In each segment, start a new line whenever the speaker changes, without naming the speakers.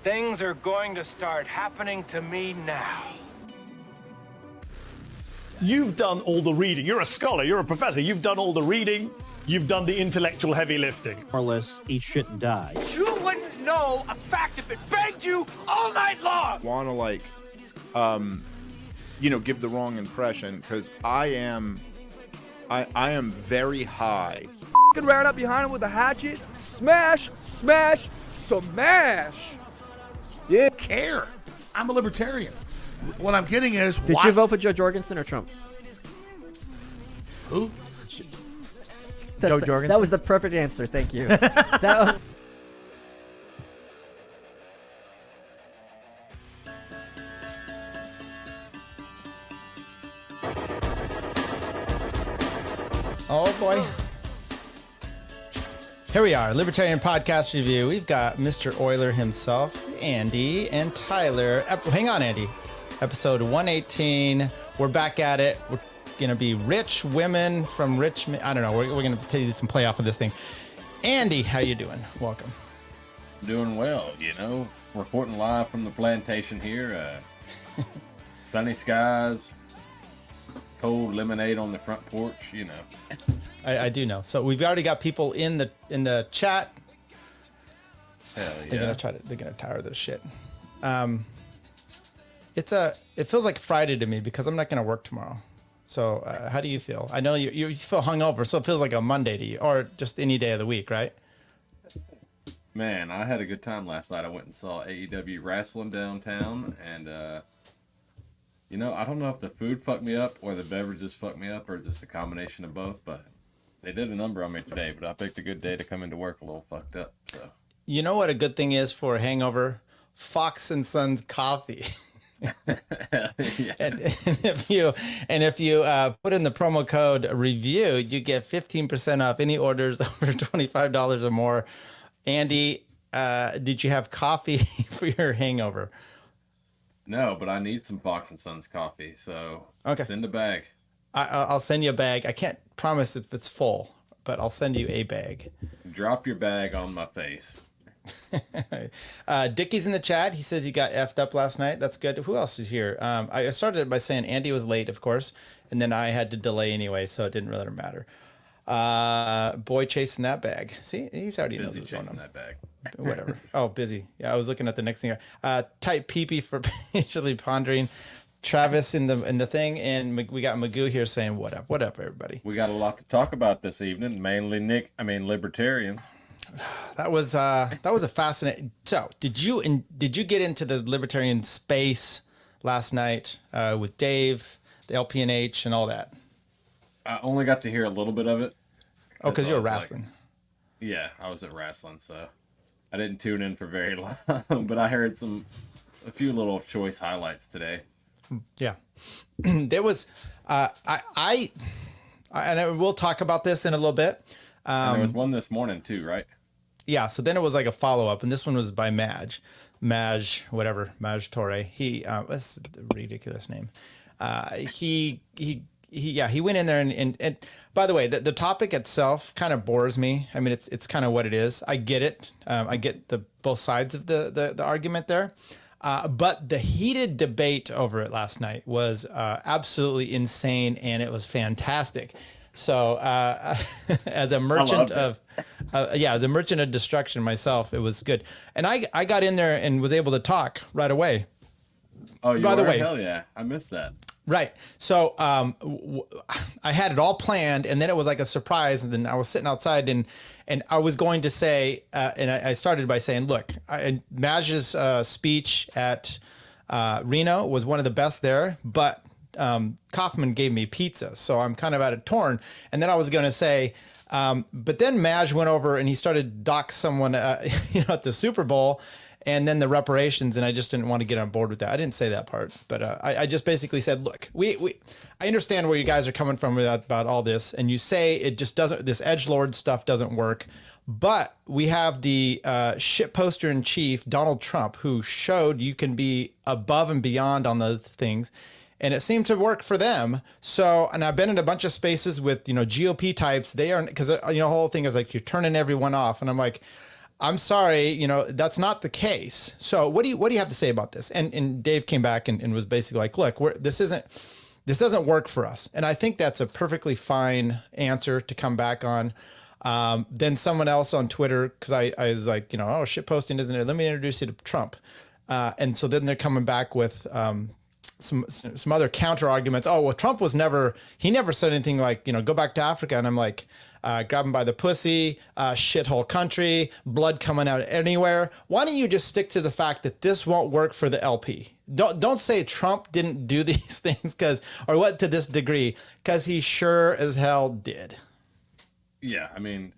Things are going to start happening to me now.
You've done all the reading. You're a scholar, you're a professor. You've done all the reading. You've done the intellectual heavy lifting.
More or less, eat shit and die.
You wouldn't know a fact if it begged you all night long.
Want to like, give the wrong impression because I am very high.
Ran up behind him with a hatchet. Smash, smash, smash. Yeah.
Care. I'm a libertarian. What I'm getting is,
Did you vote for Joe Jorgensen or Trump?
Who?
Joe Jorgensen. That was the perfect answer. Thank you. That was...
Oh boy. Here we are, Libertarian Podcast Review. We've got Mr. Euler himself, Andy, and Tyler. Hang on, Andy. Episode 118. We're back at it. We're going to be rich women from rich men. I don't know. We're going to take some play off of this thing. Andy, how you doing? Welcome.
Doing well, reporting live from the plantation here. Sunny skies, cold lemonade on the front porch,
I do know. So we've already got people in the chat.
Hell yeah.
They're gonna tire this shit. It feels like Friday to me because I'm not gonna work tomorrow. So how do you feel? I know you feel hungover, so it feels like a Monday to you, or just any day of the week, right?
Man, I had a good time last night. I went and saw AEW wrestling downtown, and I don't know if the food fucked me up or the beverages fucked me up or just a combination of both, but they did a number on me today. But I picked a good day to come into work a little fucked up. So
you know what a good thing is for a hangover? Fox and Sons coffee.
Yeah.
and if you put in the promo code review, you get 15% off any orders over $25 or more. Andy, did you have coffee for your hangover?
No, but I need some Fox and Sons coffee, so
okay.
Send a bag.
I'll send you a bag. I can't promise if it's full, but I'll send you a bag.
Drop your bag on my face.
Dickie's in the chat. He said he got effed up last night. That's good. Who else is here? I started by saying Andy was late, of course, and then I had to delay anyway, so it didn't really matter. Boy chasing that bag. See, he's already
busy
knows what's
chasing
going on.
that bag.
Whatever. Oh, busy. Yeah, I was looking at the next thing. Type peepee for patiently pondering. Travis in the thing, and we got Magoo here saying what up. What up, everybody?
We got a lot to talk about this evening. Mainly libertarians.
That was a fascinating. So, did you get into the libertarian space last night with Dave, the LPNH, and all that?
I only got to hear a little bit of it.
Oh, because you were wrestling.
Yeah, I was at wrestling, so I didn't tune in for very long, but I heard a few little choice highlights today.
Yeah, there was. I we'll talk about this in a little bit.
And there was one this morning too, right?
Yeah. So then it was like a follow up, and this one was by Maj Torre. He that's a ridiculous name. He went in there and by the way, the topic itself kind of bores me. I mean, it's kind of what it is. I get it. I get the both sides of the argument there. But the heated debate over it last night was absolutely insane, and it was fantastic. So as a merchant of destruction myself, it was good. And I got in there and was able to talk right away.
Oh, you were? Hell yeah. I missed that.
Right. So I had it all planned, and then it was like a surprise. And then I was sitting outside, and I was going to say, and I started by saying, look, Maj's speech at Reno was one of the best there, but Kaufman gave me pizza, so I'm kind of at it torn. And then I was going to say, but then Maj went over and he started dock someone, at the Super Bowl. And then the reparations, and I just didn't want to get on board with that. I didn't say that part, but I just basically said, look, I understand where you guys are coming from about all this, and you say it just doesn't, this edgelord stuff doesn't work, but we have the shit poster in chief, Donald Trump, who showed you can be above and beyond on those things, and it seemed to work for them. So, and I've been in a bunch of spaces with, GOP types. They are, because, the whole thing is like, you're turning everyone off, and I'm like, I'm sorry, you know, that's not the case. So what do you have to say about this? And Dave came back and was basically like, look, this doesn't work for us. And I think that's a perfectly fine answer to come back on. Then someone else on Twitter, because I was like, you know, oh, shit posting isn't it? Let me introduce you to Trump. And so then they're coming back with some other counter arguments. Oh, well, Trump he never said anything like, you know, go back to Africa. And I'm like, grab him by the pussy, shithole country, blood coming out anywhere. Why don't you just stick to the fact that this won't work for the LP? Don't say Trump didn't do these things or what to this degree, because he sure as hell did.
Yeah, I mean,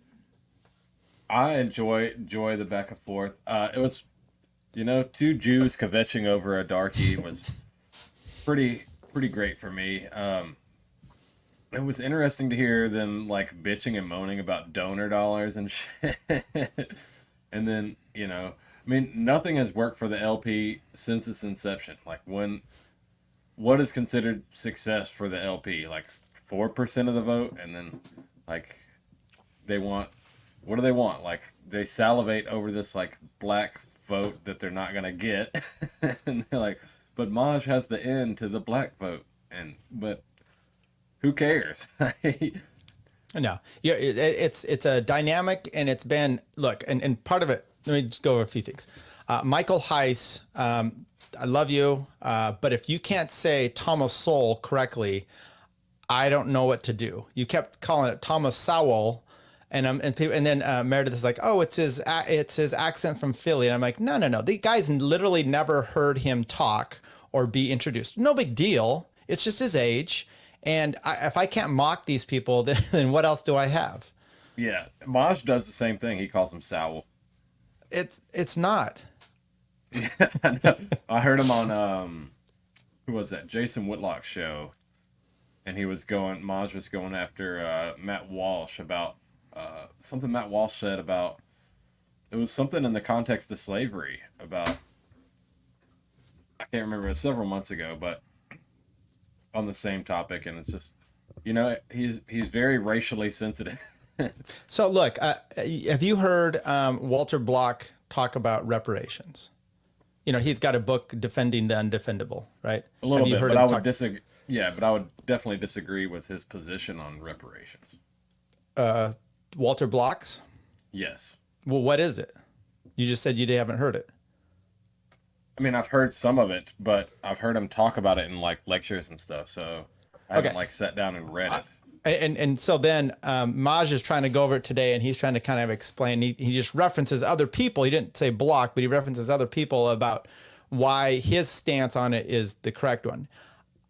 I enjoy the back and forth. It was, you know, two Jews kvetching over a darkie was pretty great for me. It was interesting to hear them like bitching and moaning about donor dollars and shit. And then, you know, I mean, nothing has worked for the LP since its inception. Like what is considered success for the LP? Like 4% of the vote, and then like what do they want? Like they salivate over this like black vote that they're not gonna get, and they're like, but Maj has the end to the black vote, but who cares?
No, yeah, it's a dynamic, and it's been and part of it. Let me just go over a few things. Michael Heiss, I love you, but if you can't say Thomas Sowell correctly, I don't know what to do. You kept calling it Thomas Sowell, and then Meredith is like, oh, it's his accent from Philly, and I'm like, no, the guy's literally never heard him talk or be introduced. No big deal. It's just his age. And if I can't mock these people, then what else do I have?
Yeah, Maj does the same thing. He calls him Sowell.
It's not.
Yeah, I heard him on who was that? Jason Whitlock's show, and Maj was going after Matt Walsh about something Matt Walsh said about. It was something in the context of slavery about. I can't remember. It was several months ago, but on the same topic, and it's just, you know, he's very racially sensitive.
So look, have you heard Walter Block talk about reparations? You know, he's got a book defending the undefendable, right?
A little bit, but I would disagree. Yeah, but I would definitely disagree with his position on reparations.
Walter Block's?
Yes.
Well, what is it? You just said you haven't heard it.
I mean, I've heard some of it, but I've heard him talk about it in like lectures and stuff. So I haven't like sat down and read it.
And so then Maj is trying to go over it today, and he's trying to kind of explain. He just references other people. He didn't say Block, but he references other people about why his stance on it is the correct one.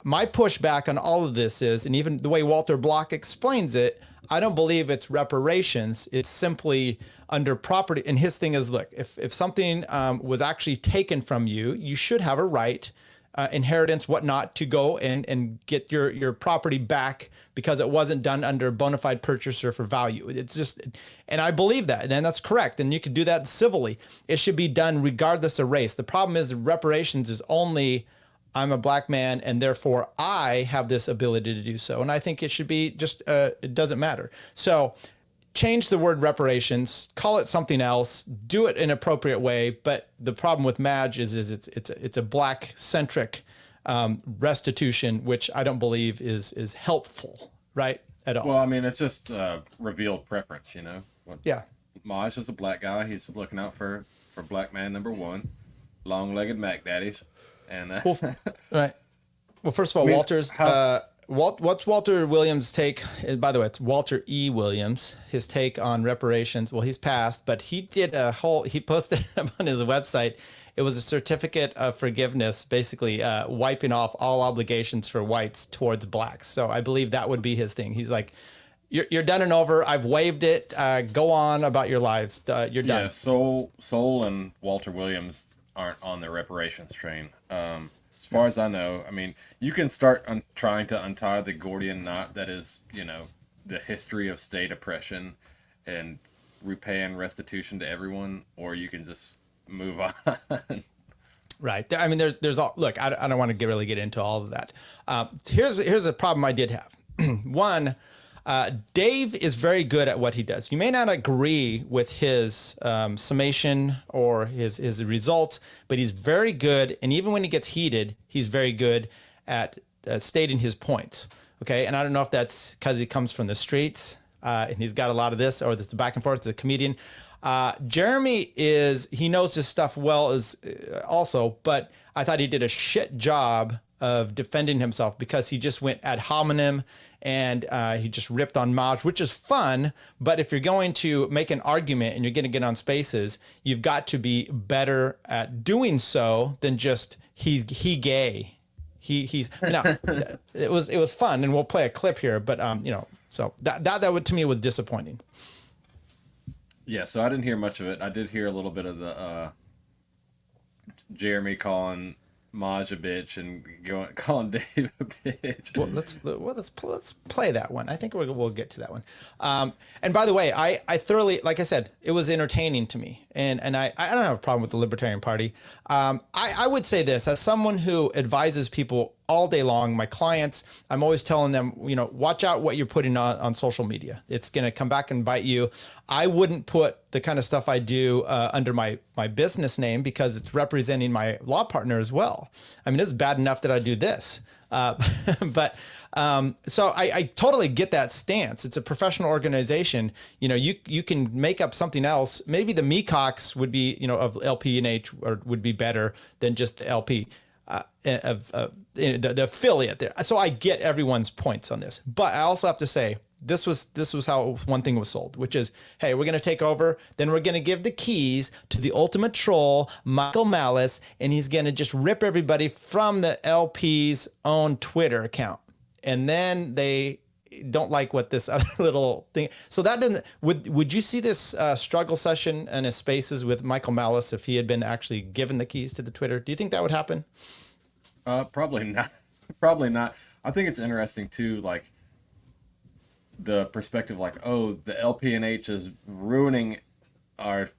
My pushback on all of this is, and even the way Walter Block explains it, I don't believe it's reparations. It's simply under property. And his thing is, look, if something was actually taken from you, you should have a right, inheritance, whatnot, to go and get your property back because it wasn't done under a bona fide purchaser for value. It's just, and I believe that, and that's correct. And you could do that civilly. It should be done regardless of race. The problem is reparations is only, I'm a black man, and therefore I have this ability to do so. And I think it should be just, it doesn't matter. So change the word reparations, call it something else, do it in an appropriate way. But the problem with Madge is it's a black centric restitution, which I don't believe is helpful, right, at all.
Well, I mean, it's just revealed preference, you know?
Yeah.
Maj is a black guy. He's looking out for black man number one, long-legged Mac Daddies. And
right. Well, first of all, Walter's what's Walter Williams' take? By the way, it's Walter E. Williams. His take on reparations. Well, he's passed, but he did he posted on his website. It was a certificate of forgiveness, basically wiping off all obligations for whites towards blacks. So I believe that would be his thing. He's like, you're done and over. I've waived it. Go on about your lives. You're done.
Yeah, Soul and Walter Williams aren't on the reparations train. As far as I know, I mean, you can start trying to untie the Gordian knot that is, you know, the history of state oppression and repaying restitution to everyone, or you can just move on.
Right. I mean, there's all, look, I don't want to really get into all of that. Here's a problem I did have. One, Dave is very good at what he does. You may not agree with his summation or his results, but he's very good. And even when he gets heated, he's very good at stating his points. Okay. And I don't know if that's because he comes from the streets and he's got a lot of this, or this back and forth as a comedian. Jeremy he knows his stuff well as also, but I thought he did a shit job of defending himself because he just went ad hominem and he just ripped on Maj, which is fun. But if you're going to make an argument and you're going to get on Spaces, you've got to be better at doing so than just he gay. He's no. It was fun, and we'll play a clip here. But so that would, to me, was disappointing.
Yeah, so I didn't hear much of it. I did hear a little bit of the Jeremy calling Maj a bitch and calling Dave a bitch.
Well, let's play that one. I think we'll get to that one. And by the way, I thoroughly, like I said, it was entertaining to me, and I don't have a problem with the Libertarian Party. I would say this as someone who advises people all day long, my clients, I'm always telling them, watch out what you're putting on social media. It's going to come back and bite you. I wouldn't put the kind of stuff I do under my business name because it's representing my law partner as well. I mean, it's bad enough that I do this. But so I totally get that stance. It's a professional organization. You can make up something else. Maybe the Mecox would be, of LP and H would be better than just the LP. The affiliate there. So I get everyone's points on this, but I also have to say this was how one thing was sold, which is, hey, we're going to take over, then we're going to give the keys to the ultimate troll, Michael Malice, and he's going to just rip everybody from the LP's own Twitter account. And then they don't like what this other little thing. So that didn't, would you see this struggle session and his Spaces with Michael Malice if he had been actually given the keys to the Twitter? Do you think that would happen?
Probably not. Probably not. I think it's interesting too, like the perspective, like, oh, the LPNH is ruining our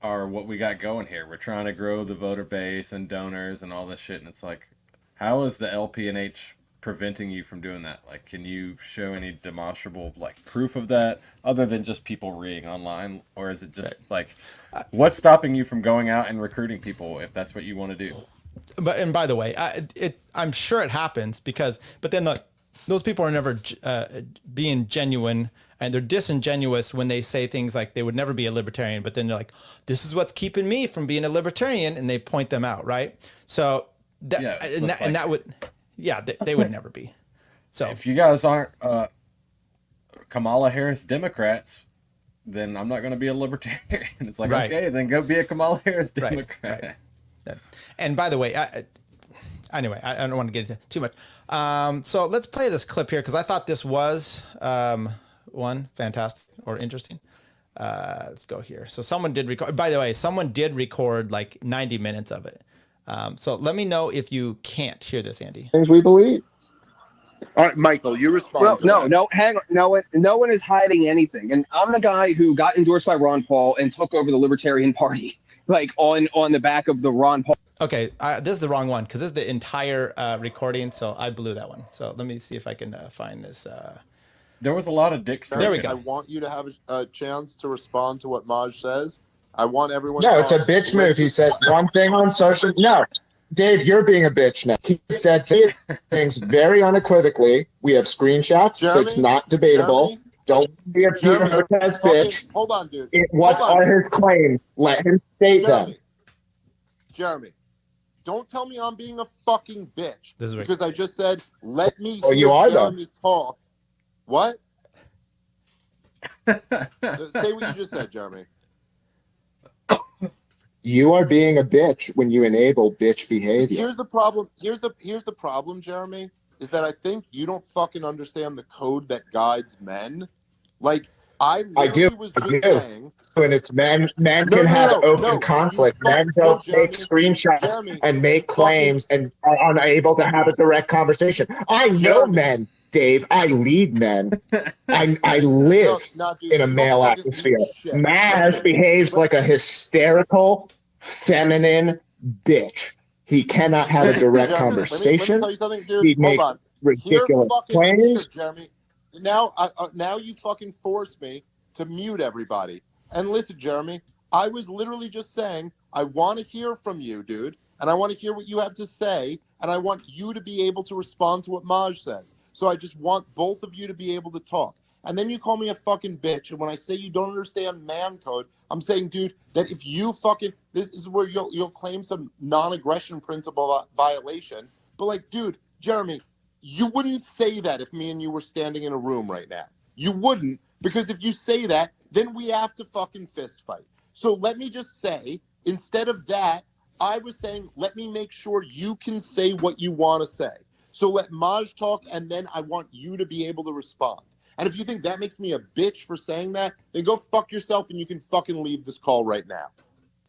what we got going here. We're trying to grow the voter base and donors and all this shit, and it's like, how is the LPNH preventing you from doing that? Like, can you show any demonstrable proof of that other than just people reading online, or is it just what's stopping you from going out and recruiting people if that's what you want to do?
And by the way, I'm sure it happens but then those people are never being genuine, and they're disingenuous when they say things like they would never be a libertarian, but then they're like, this is what's keeping me from being a libertarian, and they point them out, right? So that would, they would never be. So
if you guys aren't Kamala Harris Democrats, then I'm not going to be a libertarian. It's like, right. Okay, then go be a Kamala Harris Democrat.
Right. And by the way, anyway, I don't want to get into too much. So let's play this clip here because I thought this was one fantastic or interesting. Let's go here. So someone did record. By the way, someone did record 90 minutes of it. So let me know if you can't hear this, Andy.
Things we believe.
All right, Michael, you respond.
Well, no, hang on. No one is hiding anything. And I'm the guy who got endorsed by Ron Paul and took over the Libertarian Party, on the back of the Ron Paul.
Okay, this is the wrong one because this is the entire recording, so I blew that one. So let me see if I can find this.
There was a lot of dicks.
There we go.
I want you to have a chance to respond to what Maj says. I want everyone.
No, it's a bitch move. He said one thing on social. No, Dave, you're being a bitch now. He said things very unequivocally. We have screenshots.
Jeremy,
it's not debatable.
Jeremy,
Don't be a Peter Hotez bitch.
Hold on, dude.
What are his claims? Let him state them.
Jeremy, don't tell me I'm being a fucking bitch.
This is
because I just said, let me
hear you are,
Jeremy talk. What? Say what you just said, Jeremy.
You are being a bitch when you enable bitch behavior.
Here's the problem. Here's the problem, Jeremy, is that I think you don't fucking understand the code that guides men. I
do.
Was just saying,
and it's men can have open conflict. Men don't take screenshots and make claims and are unable to have a direct conversation. I know men, Dave. I lead men. I live in a male atmosphere. Maj behaves like a hysterical, feminine bitch. He cannot have a direct conversation.
Let me tell you something, dude.
He makes ridiculous claims.
Jeremy. now you fucking force me to mute everybody. And listen, Jeremy, I was literally just saying I want to hear from you, dude, and I want to hear what you have to say, and I want you to be able to respond to what Maj says. So I just want both of you to be able to talk. And then you call me a fucking bitch, and when I say you don't understand man code, I'm saying, dude, that if you fucking, this is where you'll claim some non-aggression principle violation. But like, dude, Jeremy, you wouldn't say that if me and you were standing in a room right now. You wouldn't, because if you say that, then we have to fucking fist fight. So let me just say, instead of that, I was saying, let me make sure you can say what you want to say. So let Maj talk, and then I want you to be able to respond. And if you think that makes me a bitch for saying that, then go fuck yourself, and you can fucking leave this call right now.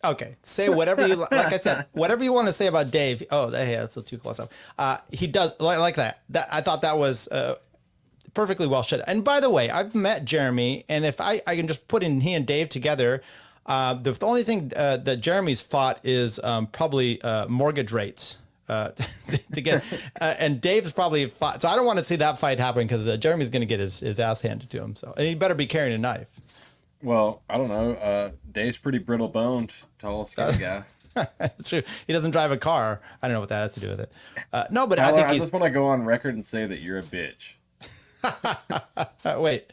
Okay, say whatever you like. I said, whatever you want to say about Dave. Oh, hey, that's too close up. He does like that. I thought that was perfectly well said. And by the way, I've met Jeremy, and if I can just put in he and Dave together, the only thing that Jeremy's fought is probably mortgage rates. To get and Dave's probably fought. So I don't want to see that fight happen because Jeremy's going to get his ass handed to him. So and he better be carrying a knife.
Well, I don't know. Dave's pretty brittle boned, tall, skinny guy.
It's true. He doesn't drive a car. I don't know what that has to do with it. No, but
Tyler,
I think
I just want to go on record and say that you're a bitch.
Wait.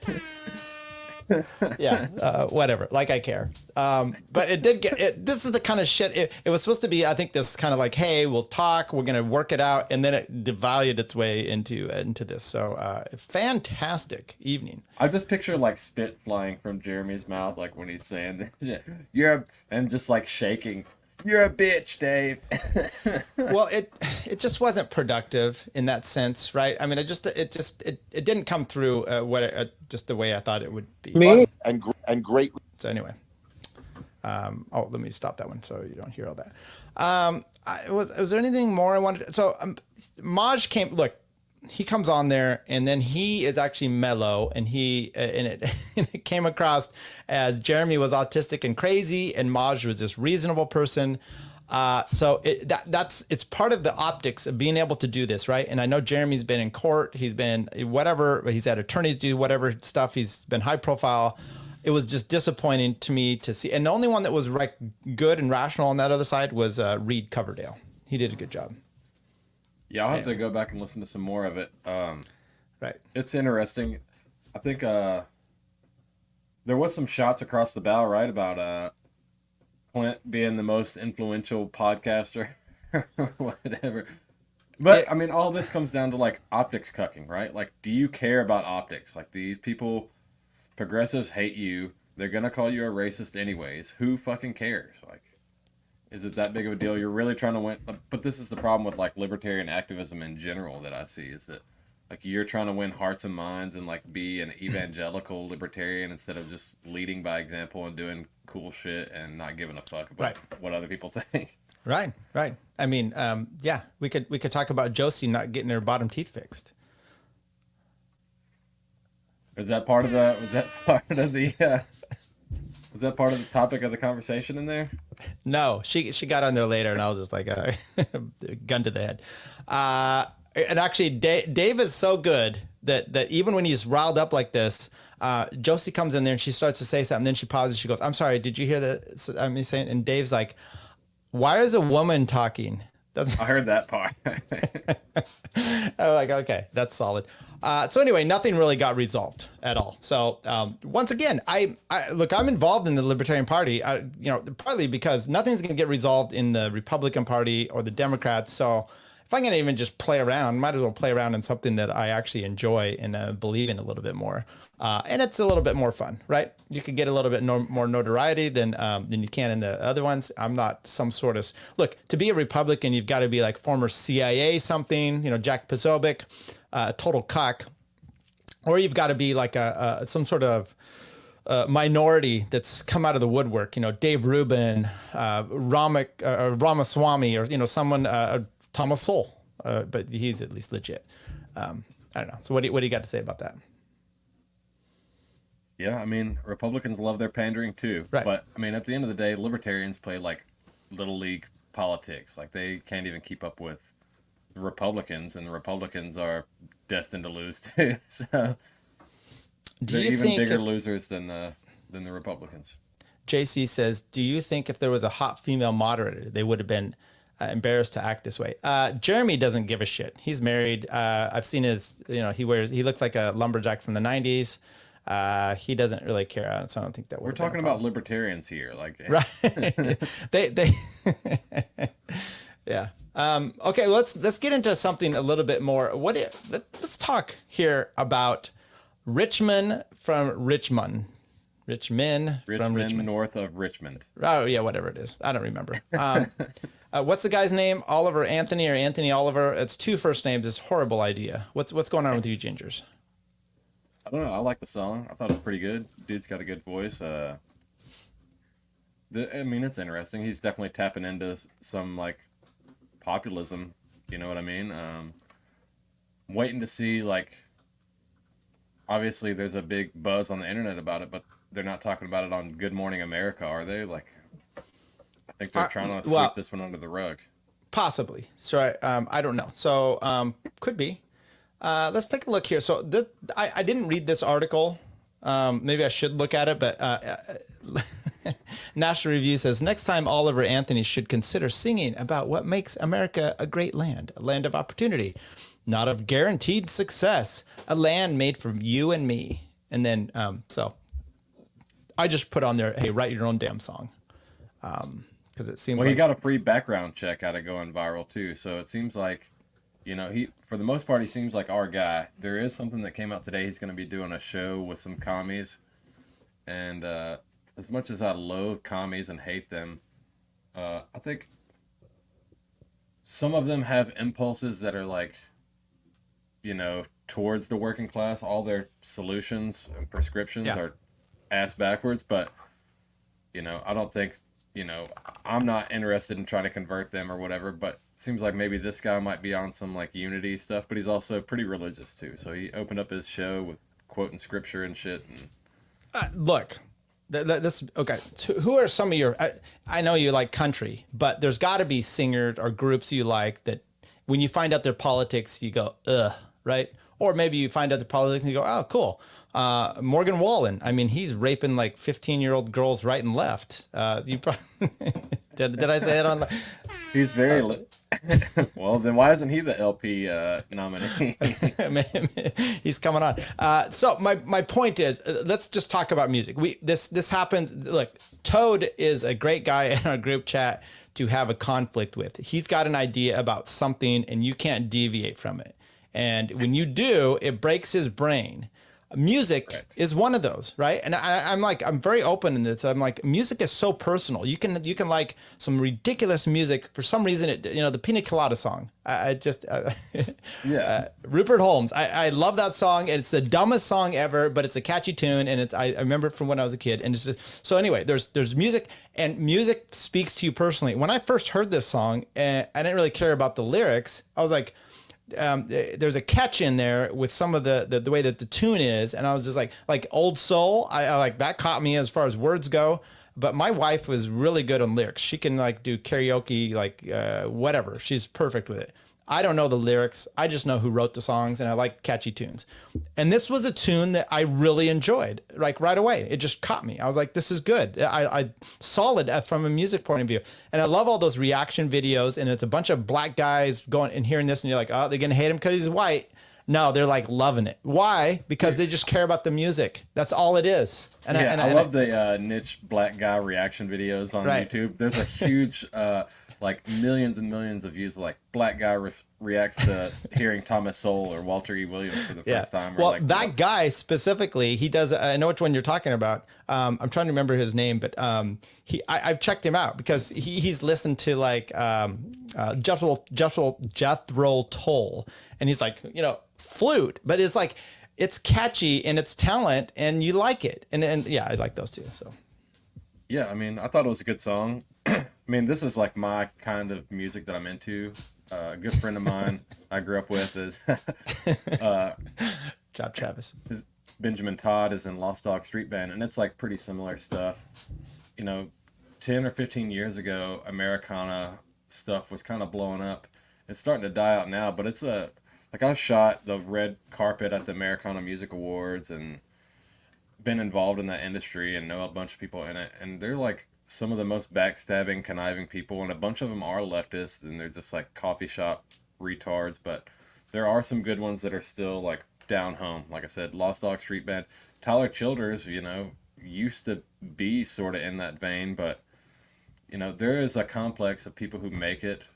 Yeah, whatever. Like I care. But it did get it. This is the kind of shit. It was supposed to be. I think this kind of like, hey, we'll talk. We're gonna work it out, and then it devalued its way into this. So fantastic evening.
I just picture like spit flying from Jeremy's mouth, like when he's saying, and just like shaking. You're a bitch, Dave.
Well, it just wasn't productive in that sense, right? I mean, it didn't come through just the way I thought it would be.
Me
and great.
So anyway, let me stop that one so you don't hear all that. Was there anything more I wanted? So Maj came. Look, he comes on there, and then he is actually mellow, and it came across as Jeremy was autistic and crazy, and Maj was this reasonable person. So it's part of the optics of being able to do this, right? And I know Jeremy's been in court, he's been whatever, he's had attorneys do whatever stuff, he's been high profile. It was just disappointing to me to see, and the only one that was good and rational on that other side was Reed Coverdale. He did a good job.
Yeah, I'll have to go back and listen to some more of it.
Right.
It's interesting. I think there was some shots across the bow, right, about Clint being the most influential podcaster or whatever. But, I mean, all this comes down to, like, optics cucking, right? Like, do you care about optics? Like, these people, progressives hate you. They're going to call you a racist anyways. Who fucking cares? Like, is it that big of a deal? You're really trying to win. But this is the problem with like libertarian activism in general that I see is that like you're trying to win hearts and minds and like be an evangelical libertarian instead of just leading by example and doing cool shit and not giving a fuck about what other people think.
Right. I mean, yeah, we could talk about Josie not getting her bottom teeth fixed.
Was that part of the topic of the conversation in there?
No, she got on there later, and I was just like, gun to the head. And actually, Dave is so good that even when he's riled up like this, Josie comes in there and she starts to say something. Then she pauses. She goes, "I'm sorry. Did you hear that?" I'm saying, and Dave's like, "Why is a woman talking?"
I heard that part.
I'm like, okay, that's solid. So anyway, nothing really got resolved at all. So once again, I'm involved in the Libertarian Party, partly because nothing's going to get resolved in the Republican Party or the Democrats. So if I'm going to even just play around, might as well play around in something that I actually enjoy and believe in a little bit more. And it's a little bit more fun, right? You could get a little bit more notoriety than you can in the other ones. I'm not some sort of look to be a Republican. You've got to be like former CIA something, Jack Posobiec, total cuck, or you've got to be like some sort of minority that's come out of the woodwork. Dave Rubin, Ramaswamy, or someone Thomas Sowell, but he's at least legit. I don't know. So what do you got to say about that?
Yeah, I mean, Republicans love their pandering too.
Right.
But, I mean, at the end of the day, libertarians play like little league politics. Like, they can't even keep up with the Republicans, and the Republicans are destined to lose too. So, They're even bigger losers than the Republicans.
JC says, do you think if there was a hot female moderator, they would have been embarrassed to act this way? Jeremy doesn't give a shit. He's married. I've seen his, he looks like a lumberjack from the 90s. He doesn't really care. So I don't think that
we're talking about libertarians here. Like,
right. they yeah. Okay. Let's get into something a little bit more. Let's talk here about Richmond from Richmond. Richmond from Richmond.
North of Richmond.
Oh, yeah, whatever it is. I don't remember. What's the guy's name? Oliver Anthony or Anthony Oliver? It's two first names. It's a horrible idea. What's going on with you, Gingers?
I don't know. I like the song. I thought it was pretty good. Dude's got a good voice. I mean, it's interesting. He's definitely tapping into some, like, populism. You know what I mean? I'm waiting to see, like, obviously there's a big buzz on the internet about it, but they're not talking about it on Good Morning America, are they? Like, I think they're trying to sweep this one under the rug.
Possibly. So I don't know. So could be. Let's take a look here. So I didn't read this article. Maybe I should look at it, but National Review says, next time Oliver Anthony should consider singing about what makes America a great land, a land of opportunity, not of guaranteed success, a land made for you and me. And then, so I just put on there, hey, write your own damn song. Because it seems
he got a free background check out of going viral too. So it seems like, he, for the most part, he seems like our guy. There is something that came out today. He's going to be doing a show with some commies. And as much as I loathe commies and hate them, I think some of them have impulses that are like, towards the working class. All their solutions and prescriptions are ass backwards, but I don't think, I'm not interested in trying to convert them or whatever, but it seems like maybe this guy might be on some like unity stuff, but he's also pretty religious too. So he opened up his show with quoting scripture and shit. And
look, this okay. So who are some of your? I know you like country, but there's got to be singers or groups you like that when you find out their politics, you go, ugh, right? Or maybe you find out the politics and you go, oh, cool. Morgan Wallen. I mean, he's raping like 15-year-old girls right and left. You probably did I say it on?
He's very. Well, then why isn't he the LP nominee?
He's coming on. So my point is, let's just talk about music. This happens. Look, Toad is a great guy in our group chat to have a conflict with. He's got an idea about something, and you can't deviate from it. And when you do, it breaks his brain. Music is one of those, right? And I'm very open in this. I'm like, music is so personal. You can like some ridiculous music for some reason. The Pina Colada song. Rupert Holmes. I love that song. It's the dumbest song ever, but it's a catchy tune, and I remember it from when I was a kid. And it's just, so anyway, there's music, and music speaks to you personally. When I first heard this song, I didn't really care about the lyrics. I was like, there's a catch in there with some of the way that the tune is, and I was just like Old Soul. I like that caught me as far as words go, but my wife was really good on lyrics. She can like do karaoke, like whatever. She's perfect with it. I don't know the lyrics. I just know who wrote the songs, and I like catchy tunes. And this was a tune that I really enjoyed, like right away. It just caught me. I was like, this is good. I solid from a music point of view. And I love all those reaction videos, and it's a bunch of black guys going and hearing this, and you're like, oh, they're going to hate him because he's white. No, they're like loving it. Why? Because they just care about the music. That's all it is. And I
love the niche black guy reaction videos on YouTube. There's a huge... like millions and millions of views, like black guy reacts to hearing Thomas Sowell or Walter E. Williams for the first time.
Well, that guy specifically, he does. I know which one you're talking about. I'm trying to remember his name, but I've checked him out because he's listened to like Jethro Tull, and he's like, flute, but it's like it's catchy and it's talent, and you like it, and yeah, I like those two. So
yeah, I mean, I thought it was a good song. I mean, this is like my kind of music that I'm into. A good friend of mine I grew up with is
Job Travis.
Benjamin Todd is in Lost Dog Street Band, and it's like pretty similar stuff. 10 or 15 years ago, Americana stuff was kind of blowing up. It's starting to die out now, but it's I shot the red carpet at the Americana Music Awards, and been involved in that industry and know a bunch of people in it, and they're like some of the most backstabbing, conniving people, and a bunch of them are leftists, and they're just like coffee shop retards, but there are some good ones that are still like down home. Like I said, Lost Dog Street Band, Tyler Childers, you know, used to be sort of in that vein, but you know, there is a complex of people who make it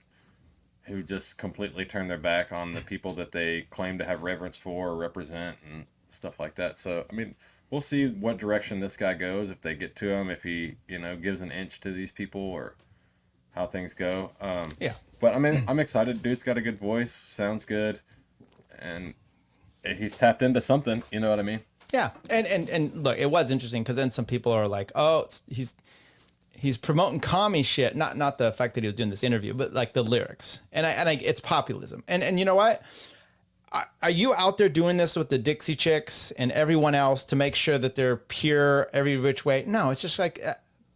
who just completely turn their back on the people that they claim to have reverence for or represent and stuff like that. So, I mean, we'll see what direction this guy goes, if they get to him, if he, you know, gives an inch to these people, or how things go.
Yeah.
But, I mean, I'm excited. Dude's got a good voice, sounds good, and he's tapped into something, you know what I mean?
Yeah. And look, it was interesting because then some people are like, oh, he's promoting commie shit, not the fact that he was doing this interview, but like the lyrics, and it's populism. And you know what? Are you out there doing this with the Dixie Chicks and everyone else to make sure that they're pure every which way? No, it's just like,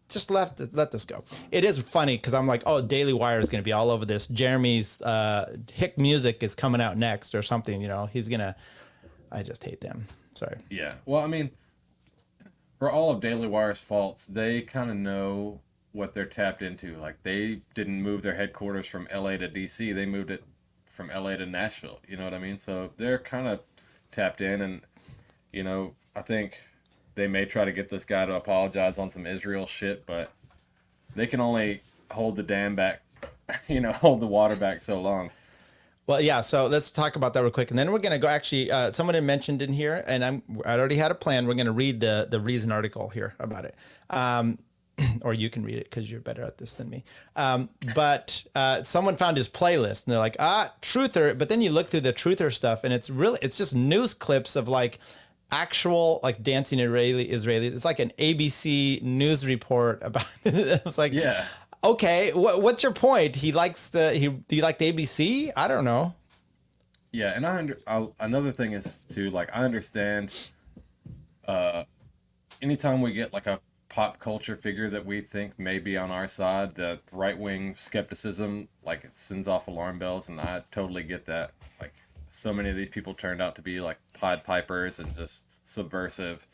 just let this go. It is funny because I'm like, oh, Daily Wire is going to be all over this. Jeremy's Hick Music is coming out next or something. You know, I just hate them. Sorry.
Yeah. Well, I mean, for all of Daily Wire's faults, they kind of know what they're tapped into. Like, they didn't move their headquarters from LA to DC. They moved it from LA to Nashville. You know what I mean? So they're kind of tapped in, and, you know, I think they may try to get this guy to apologize on some Israel shit, but they can only hold the dam back, you know, hold the water back so long.
Well, yeah, so let's talk about that real quick. And then we're going to go, actually, someone had mentioned in here, and I already had a plan. We're going to read the Reason article here about it. Or you can read it because you're better at this than me. But someone found his playlist, and they're like, Truther. But then you look through the Truther stuff, and it's just news clips of like actual like dancing Israelis. It's like an ABC news report about it. It was like, yeah. Okay, what's your point? He likes he liked ABC? I don't know.
Yeah, and another thing is too, like, I understand anytime we get like a pop culture figure that we think may be on our side, the right-wing skepticism, like, it sends off alarm bells, and I totally get that. Like, so many of these people turned out to be like Pied Pipers and just subversive.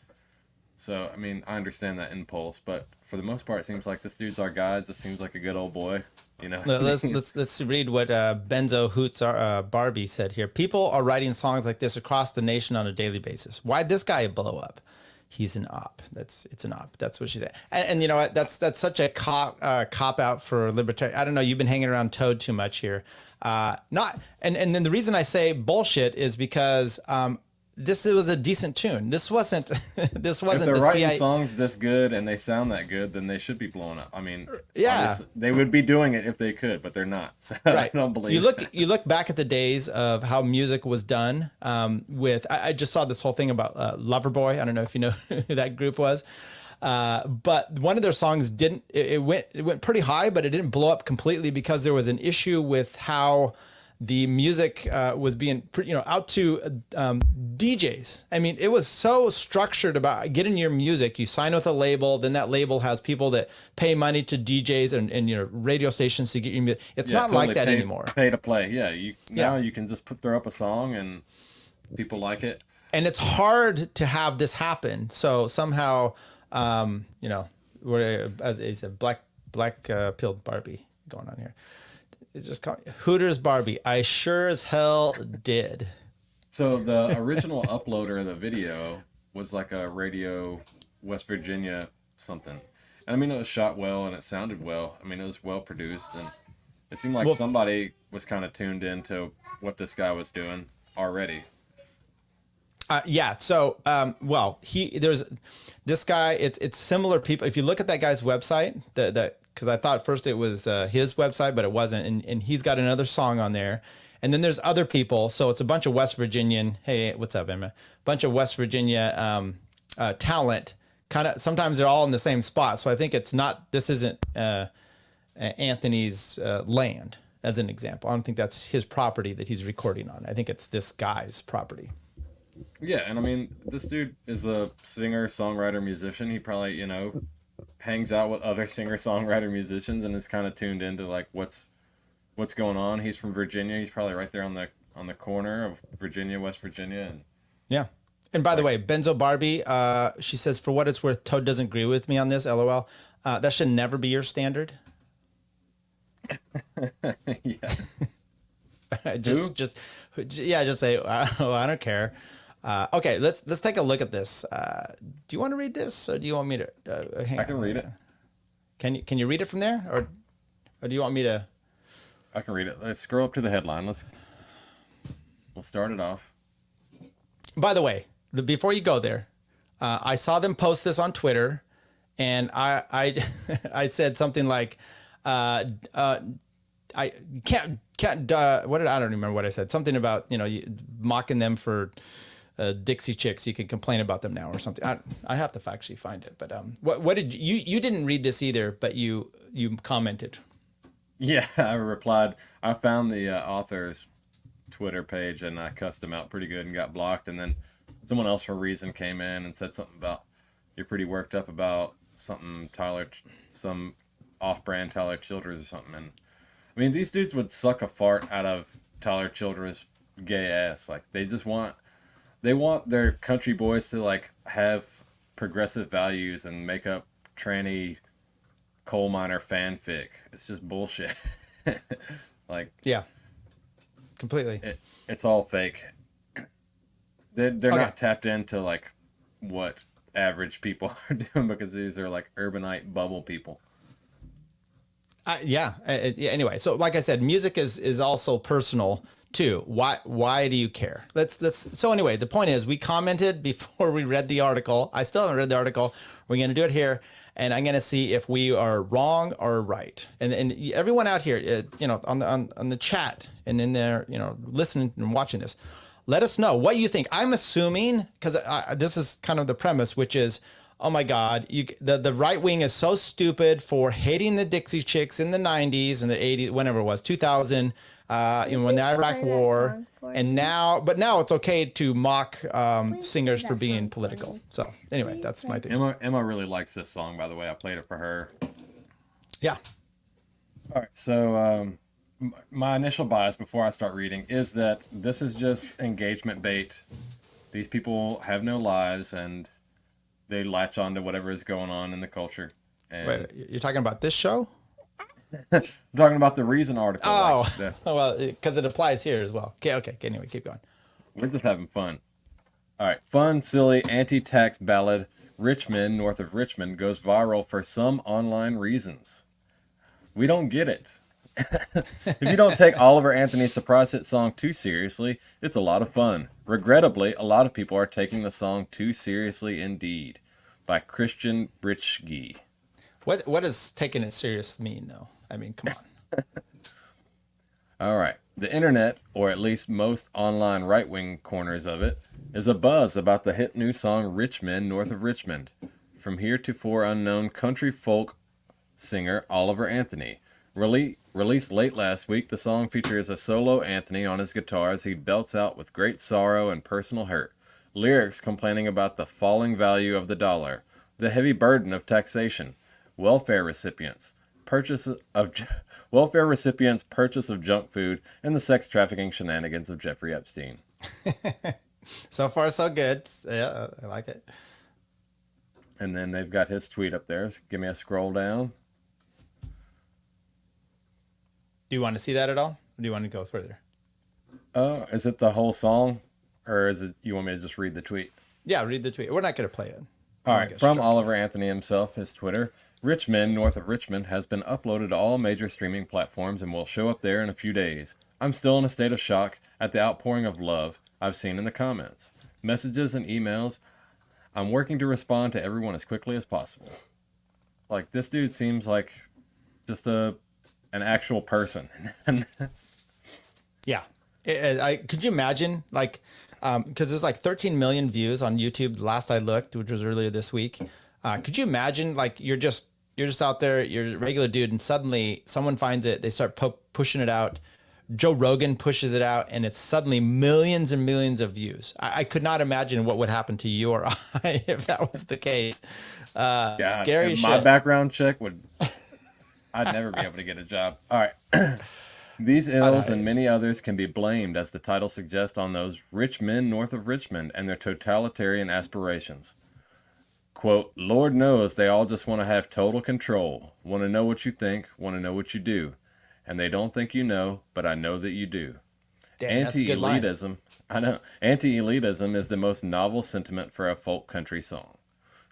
So, I mean, I understand that impulse, but for the most part, it seems like this dude's our guy. This seems like a good old boy, you know.
Let's read what Benzo Hoots Barbie said here. People are writing songs like this across the nation on a daily basis. Why'd this guy blow up? He's an op. It's an op. That's what she said. And you know what? That's such a cop out for libertarian. I don't know. You've been hanging around Toad too much here. And then the reason I say bullshit is because this was a decent tune. This wasn't. This wasn't.
If they're writing songs this good and they sound that good, then they should be blowing up. I mean,
yeah,
they would be doing it if they could, but they're not. So right. I don't believe.
You look back at the days of how music was done. I just saw this whole thing about Loverboy. I don't know if you know who that group was. But one of their songs it went pretty high, but it didn't blow up completely because there was an issue with how the music was being, out to DJs. I mean, it was so structured about getting your music. You sign with a label, then that label has people that pay money to DJs and radio stations to get your music. It's not totally like that anymore.
Pay to play. Yeah. Now you can just throw up a song and people like it.
And it's hard to have this happen. So somehow, we're as a black pilled Barbie going on here. It's just called Hooters Barbie. I sure as hell did.
So the original uploader of the video was like a Radio West Virginia something. And I mean, it was shot well and it sounded well. I mean, it was well produced, and it seemed like somebody was kind of tuned into what this guy was doing already.
Yeah. So, there's this guy. It's similar people. If you look at that guy's website, because I thought first it was his website, but it wasn't. And he's got another song on there. And then there's other people. So it's a bunch of West Virginian. Hey, what's up, Emma? Bunch of West Virginia talent. Kind of. Sometimes they're all in the same spot. So I think this isn't Anthony's land, as an example. I don't think that's his property that he's recording on. I think it's this guy's property.
Yeah, and I mean, this dude is a singer, songwriter, musician. He probably, hangs out with other singer, songwriter, musicians, and is kind of tuned into like what's going on. He's from Virginia. He's probably right there on the corner of Virginia, West Virginia, and
yeah. And by the way, Benzo Barbie, she says, for what it's worth, Toad doesn't agree with me on this. LOL. That should never be your standard.
Yeah.
just say, oh, I don't care. Okay, let's take a look at this. Do you want to read this, or do you want me to?
I can read it.
Can you read it from there, or do you want me to?
I can read it. Let's scroll up to the headline. We'll start it off.
By the way, before you go there, I saw them post this on Twitter, and I I said something like, I can't what did I don't remember what I said. Something about, you know, mocking them for Dixie Chicks. You can complain about them now or something. I have to actually find it. But what did you didn't read this either, but you commented.
Yeah, I replied. I found the author's Twitter page and I cussed him out pretty good and got blocked. And then someone else for a reason came in and said something about, you're pretty worked up about something some off-brand Tyler Childers or something. And I mean, these dudes would suck a fart out of Tyler Childers' gay ass. Like, they want their country boys to like have progressive values and make up tranny coal miner fanfic. It's just bullshit. Like,
yeah, completely.
It's all fake. They're not tapped into like what average people are doing, because these are like urbanite bubble people.
Yeah. Anyway, so like I said, music is also personal too. Why do you care? So anyway, the point is, we commented before we read the article. I still haven't read the article. We're going to do it here, and I'm going to see if we are wrong or right. And everyone out here, you know, on the chat and in there, you know, listening and watching this, let us know what you think. I'm assuming, because this is kind of the premise, which is, oh my God, the right wing is so stupid for hating the Dixie Chicks in the 90s and the 80s, whenever it was, 2000, when the Iraq War, and now it's okay to mock singers for being political. So anyway, that's my thing.
Emma really likes this song, by the way. I played it for her.
Yeah.
All right, so my initial bias before I start reading is that this is just engagement bait. These people have no lives, and they latch on to whatever is going on in the culture. And
wait, you're talking about this show?
I'm talking about the Reason article.
Oh, well, because it applies here as well. Okay. Anyway, keep going.
We're just having fun. All right. Fun, silly, anti-tax ballad, Richmond, north of Richmond, goes viral for some online reasons. We don't get it. If you don't take Oliver Anthony's surprise hit song too seriously, it's a lot of fun. Regrettably, a lot of people are taking the song too seriously indeed. By Christian Britschke.
What does taking it serious mean, though? I mean, come on.
All right. The internet, or at least most online right-wing corners of it, is abuzz about the hit new song Richmond, north of Richmond, from heretofore unknown country folk singer Oliver Anthony. Released late last week, the song features a solo Anthony on his guitar as he belts out with great sorrow and personal hurt. Lyrics complaining about the falling value of the dollar, the heavy burden of taxation, welfare recipients' purchase of junk food, and the sex trafficking shenanigans of Jeffrey Epstein.
So far, so good. Yeah, I like it.
And then they've got his tweet up there. So give me a scroll down.
Do you want to see that at all? Or do you want to go further?
Is it the whole song? Or is it, you want me to just read the tweet?
Yeah, read the tweet. We're not going to play it.
All right, from Oliver Anthony himself, his Twitter. Richmond, north of Richmond, has been uploaded to all major streaming platforms and will show up there in a few days. I'm still in a state of shock at the outpouring of love I've seen in the comments. Messages and emails. I'm working to respond to everyone as quickly as possible. Like, this dude seems like just an actual person.
Yeah. Could you imagine, like, because there's like 13 million views on YouTube last I looked, which was earlier this week. Could you imagine, like, you're just out there, you're a regular dude, and suddenly someone finds it, they start pushing it out. Joe Rogan pushes it out, and it's suddenly millions and millions of views. I could not imagine what would happen to you or I if that was the case. Scary shit.
My background check I'd never be able to get a job. All right. These ills and many others can be blamed, as the title suggests, on those rich men north of Richmond and their totalitarian aspirations. Quote, Lord knows they all just want to have total control, want to know what you think, want to know what you do. And they don't think you know, but I know that you do.
Damn, that's a good line.
Anti-elitism, I know, anti-elitism is the most novel sentiment for a folk country song.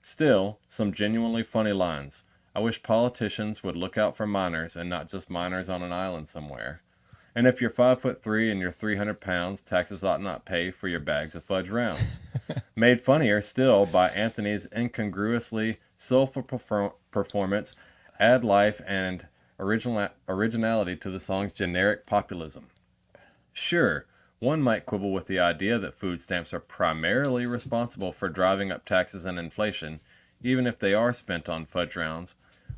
Still, some genuinely funny lines. I wish politicians would look out for minors and not just minors on an island somewhere. And if you're 5'3" and you're 300 pounds, taxes ought not pay for your bags of fudge rounds. Made funnier still by Anthony's incongruously soulful performance, add life and originality to the song's generic populism. Sure, one might quibble with the idea that food stamps are primarily responsible for driving up taxes and inflation, even if they are spent on fudge rounds,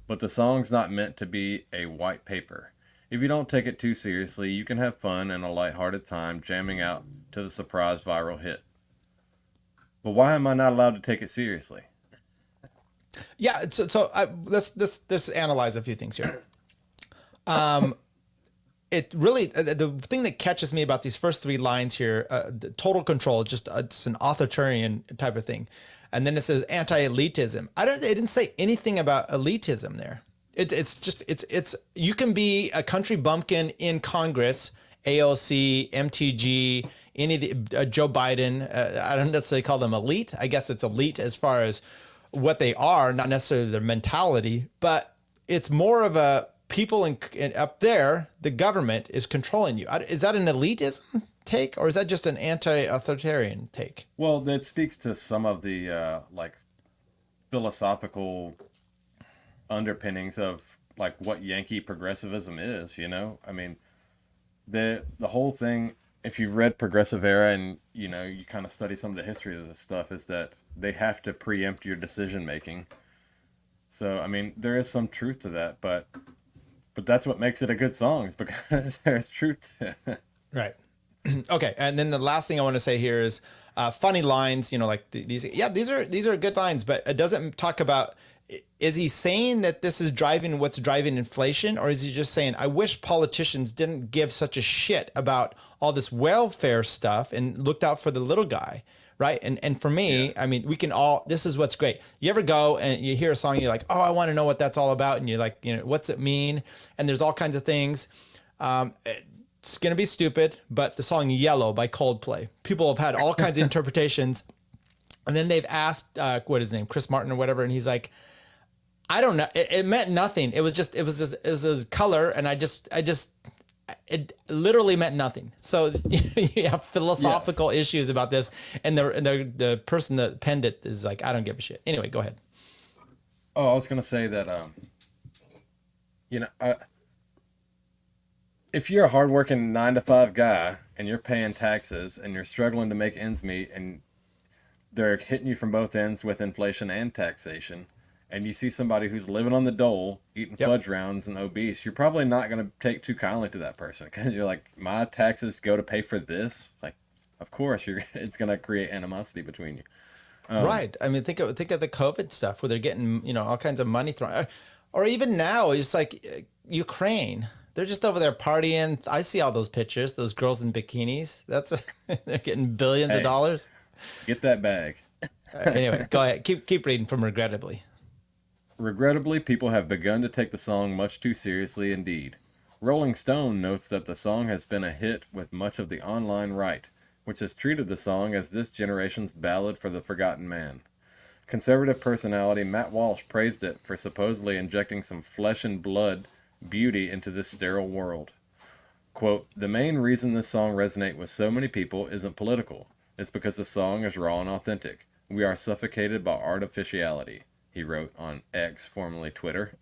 but the song's not meant to be a white paper. If you don't take it too seriously, you can have fun and a lighthearted time jamming out to the surprise viral hit. But why am I not allowed to take it seriously?
Yeah, let's analyze a few things here. It really, the thing that catches me about these first three lines here, the total control, it's an authoritarian type of thing. And then it says anti-elitism. It didn't say anything about elitism there. It's you can be a country bumpkin in Congress, AOC, MTG, any of the Joe Biden. I don't necessarily call them elite. I guess it's elite as far as what they are, not necessarily their mentality, but it's more of a people in up there. The government is controlling you. Is that an elitism take, or is that just an anti-authoritarian take?
Well, that speaks to some of the philosophical underpinnings of like what Yankee progressivism is, you know? I mean, the whole thing, if you read Progressive Era and, you know, you kind of study some of the history of this stuff, is that they have to preempt your decision making. So, I mean, there is some truth to that, but that's what makes it a good song, is because there's truth to it.
Right. Okay. And then the last thing I want to say here is funny lines, you know, like these are good lines, but it doesn't talk about, is he saying that this is what's driving inflation? Or is he just saying, I wish politicians didn't give such a shit about all this welfare stuff and looked out for the little guy, right? And for me, I mean, this is what's great. You ever go and you hear a song, you're like, oh, I want to know what that's all about. And you're like, you know, what's it mean? And there's all kinds of things. It's going to be stupid, but the song Yellow by Coldplay, people have had all kinds of interpretations. And then they've asked, what is his name, Chris Martin or whatever. And he's like, I don't know. It meant nothing. It was a color. And it literally meant nothing. So you have philosophical issues about this. And the person that penned it is like, I don't give a shit. Anyway, go ahead.
Oh, I was going to say that, you know, if you're a hardworking 9-to-5 guy and you're paying taxes and you're struggling to make ends meet and they're hitting you from both ends with inflation and taxation, and you see somebody who's living on the dole, eating fudge rounds and obese, you're probably not going to take too kindly to that person, because you're like, my taxes go to pay for this? Like, of course, it's going to create animosity between you.
Right. I mean, think of the COVID stuff where they're getting, you know, all kinds of money thrown. Or even now, it's like Ukraine. They're just over there partying. I see all those pictures, those girls in bikinis. They're getting billions of dollars.
Get that bag.
Anyway, go ahead. Keep reading from Regrettably.
Regrettably, people have begun to take the song much too seriously indeed. Rolling Stone notes that the song has been a hit with much of the online right, which has treated the song as this generation's ballad for the forgotten man. Conservative personality Matt Walsh praised it for supposedly injecting some flesh and blood beauty into this sterile world. Quote, the main reason this song resonates with so many people isn't political. It's because the song is raw and authentic. We are suffocated by artificiality, he wrote on X, formerly Twitter.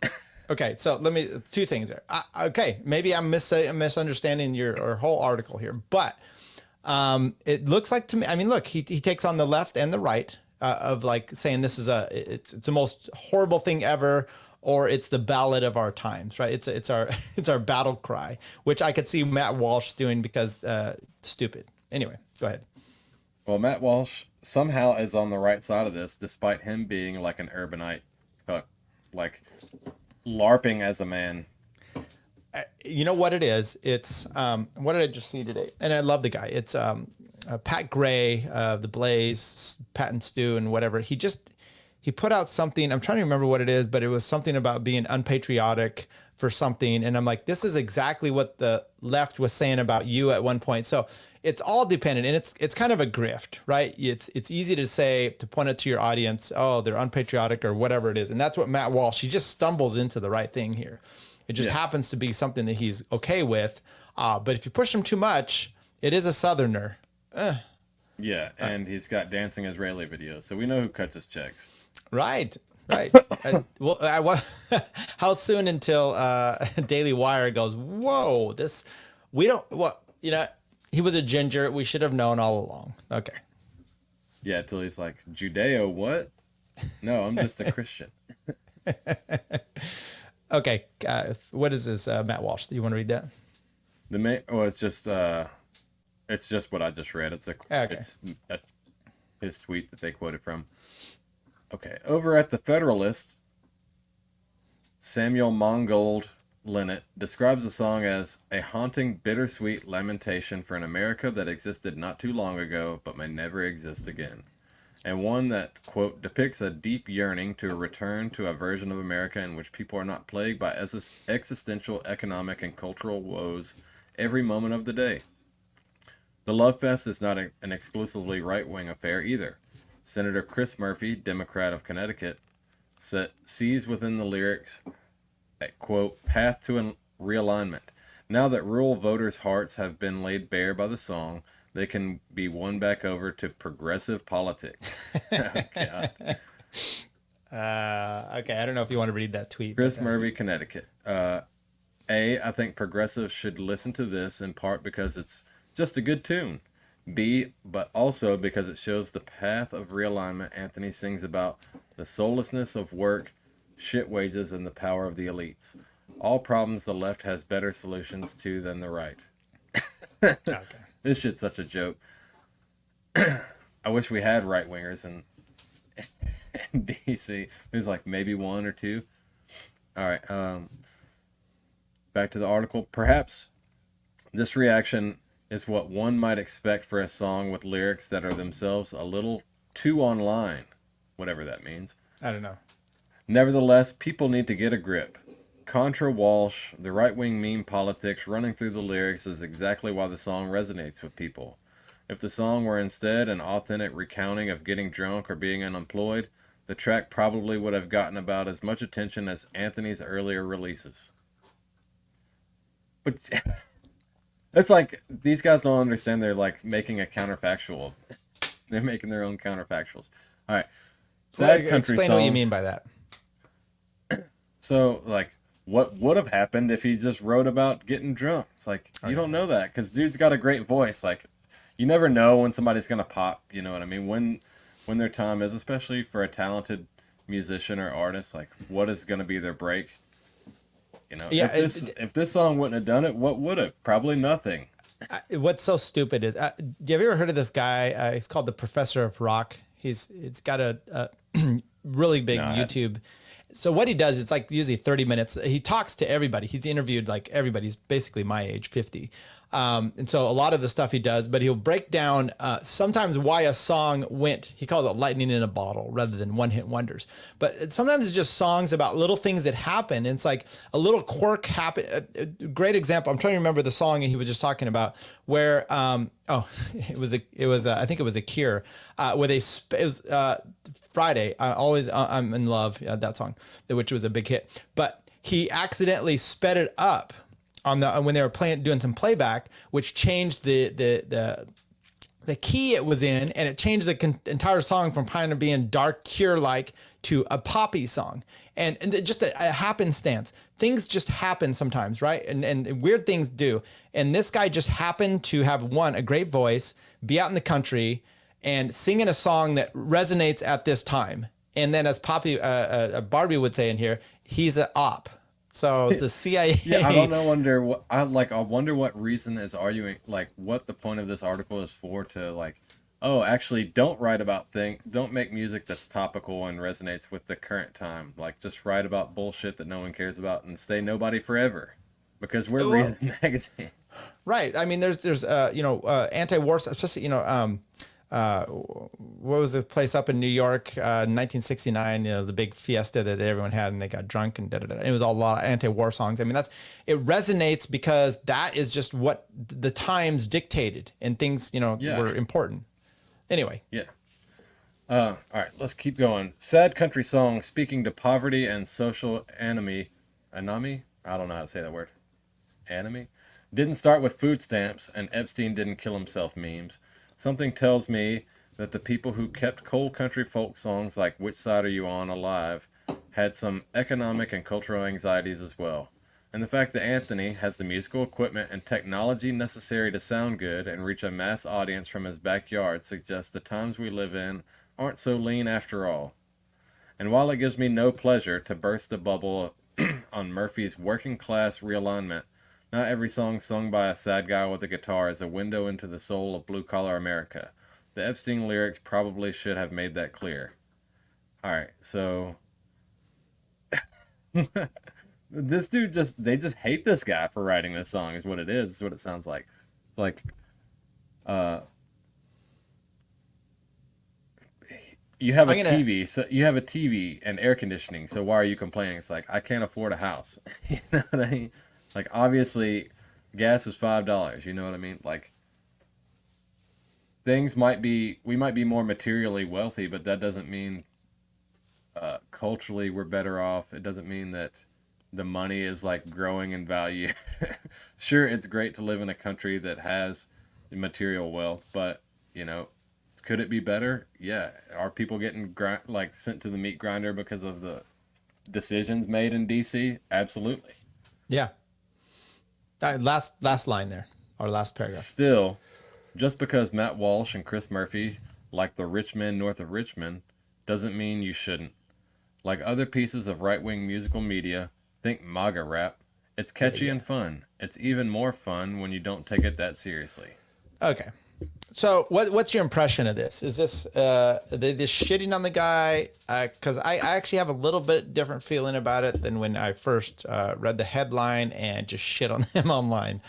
Okay, so two things there. Okay, maybe I'm misunderstanding your whole article here, but it looks like to me, I mean, look, he takes on the left and the right of like saying this is it's the most horrible thing ever, or it's the ballad of our times, right? It's our battle cry, which I could see Matt Walsh doing because stupid. Anyway, go ahead.
Well, Matt Walsh somehow is on the right side of this, despite him being like an urbanite cuck, like LARPing as a man.
you know what it is? It's what did I just see today? And I love the guy. It's Pat Gray, the Blaze, Pat and Stu, and whatever. He put out something. I'm trying to remember what it is, but it was something about being unpatriotic for something. And I'm like, this is exactly what the left was saying about you at one point. So it's all dependent, and it's kind of a grift, right? It's easy to say, to point it to your audience, oh, they're unpatriotic or whatever it is. And that's what Matt Walsh, he just stumbles into the right thing here. It just happens to be something that he's okay with. But if you push him too much, it is a Southerner.
Yeah, and he's got dancing Israeli videos, so we know who cuts his checks.
Right. How soon until Daily Wire goes, whoa, he was a ginger. We should have known all along. Okay.
Yeah, until he's like, Judeo what? No, I'm just a Christian.
Okay. What is this, Matt Walsh? Do you want to read that?
It's just what I just read. It's his tweet that they quoted from. Okay, over at the Federalist, Samuel Mongold Linnet describes the song as a haunting, bittersweet lamentation for an America that existed not too long ago, but may never exist again, and one that, quote, depicts a deep yearning to return to a version of America in which people are not plagued by existential, economic, and cultural woes every moment of the day. The Love Fest is not an exclusively right-wing affair either. Senator Chris Murphy, Democrat of Connecticut, sees within the lyrics a, quote, path to realignment. Now that rural voters' hearts have been laid bare by the song, they can be won back over to progressive politics. Oh, God.
Okay, I don't know if you want to read that tweet.
Chris Murphy, Connecticut. I think progressives should listen to this in part because it's just a good tune. B, but also because it shows the path of realignment. Anthony sings about the soullessness of work, shit wages, and the power of the elites. All problems the left has better solutions to than the right. Okay. This shit's such a joke. I wish we had right-wingers in DC. There's like maybe one or two. All right. Back to the article. Perhaps this reaction is what one might expect for a song with lyrics that are themselves a little too online, whatever that means.
I don't know.
Nevertheless, people need to get a grip. Contra Walsh, the right-wing meme politics running through the lyrics is exactly why the song resonates with people. If the song were instead an authentic recounting of getting drunk or being unemployed, the track probably would have gotten about as much attention as Anthony's earlier releases. But it's like, these guys don't understand they're like making a counterfactual. They're making their own counterfactuals. All right. Sad country
explain
songs.
What you mean by that.
So, like, what would have happened if he just wrote about getting drunk? It's like, you don't know that, because dude's got a great voice. Like, you never know when somebody's going to pop, you know what I mean? When their time is, especially for a talented musician or artist, like, what is going to be their break? You know,
yeah,
if this song wouldn't have done it, what would have? Probably nothing.
What's so stupid is, have you ever heard of this guy? He's called the Professor of Rock. It's got a really big YouTube. So what he does, it's like usually 30 minutes. He talks to everybody. He's interviewed like everybody. He's basically my age, 50. And so a lot of the stuff he does, but he'll break down sometimes why a song went, he calls it lightning in a bottle rather than one-hit wonders. But sometimes it's just songs about little things that happen. And it's like a little quirk happen. A great example, I'm trying to remember the song he was just talking about where, I think it was a Cure, where it was Friday, I'm in love, that song, which was a big hit. But he accidentally sped it up when they were doing some playback, which changed the key it was in, and it changed the entire song from kind of being dark Cure-like to a poppy song. And just a happenstance. Things just happen sometimes, right? And weird things do. And this guy just happened to have, a great voice, be out in the country, and singing a song that resonates at this time. And then as Barbie would say in here, he's an op. So the CIA.
Yeah, I wonder what reason is arguing, like, what the point of this article is for, to like, oh, actually don't write about don't make music that's topical and resonates with the current time. Like, just write about bullshit that no one cares about and stay nobody forever. because we're Reason Magazine.
Right. I mean, there's anti-war, especially, what was the place up in New York, 1969, the big fiesta that everyone had and they got drunk and da-da-da. It was a lot of anti-war songs. I mean, it resonates because that is just what the times dictated and things, were important. Anyway.
Yeah. All right, let's keep going. Sad country song speaking to poverty and social enemy. Anami? I don't know how to say that word. Enemy? Didn't start with food stamps and Epstein didn't kill himself memes. Something tells me that the people who kept cold country folk songs like Which Side Are You On alive had some economic and cultural anxieties as well. And the fact that Anthony has the musical equipment and technology necessary to sound good and reach a mass audience from his backyard suggests the times we live in aren't so lean after all. And while it gives me no pleasure to burst the bubble on Murphy's working class realignment, not every song sung by a sad guy with a guitar is a window into the soul of blue-collar America. The Epstein lyrics probably should have made that clear. Alright, so... this dude they just hate this guy for writing this song is what it is. It's what it sounds like. It's like... You have a TV and air conditioning, so why are you complaining? It's like, I can't afford a house. You know what I mean? Like, obviously, gas is $5. You know what I mean? Like, we might be more materially wealthy, but that doesn't mean culturally we're better off. It doesn't mean that the money is, like, growing in value. Sure, it's great to live in a country that has material wealth, but, could it be better? Yeah. Are people getting sent to the meat grinder because of the decisions made in D.C.? Absolutely.
Yeah. Last line there, or last paragraph.
Still, just because Matt Walsh and Chris Murphy like the rich men north of Richmond doesn't mean you shouldn't. Like other pieces of right-wing musical media, think MAGA rap. It's catchy and fun. It's even more fun when you don't take it that seriously.
Okay. So what's your impression of this? Is this this shitting on the guy? Because I actually have a little bit different feeling about it than when I first read the headline and just shit on him online.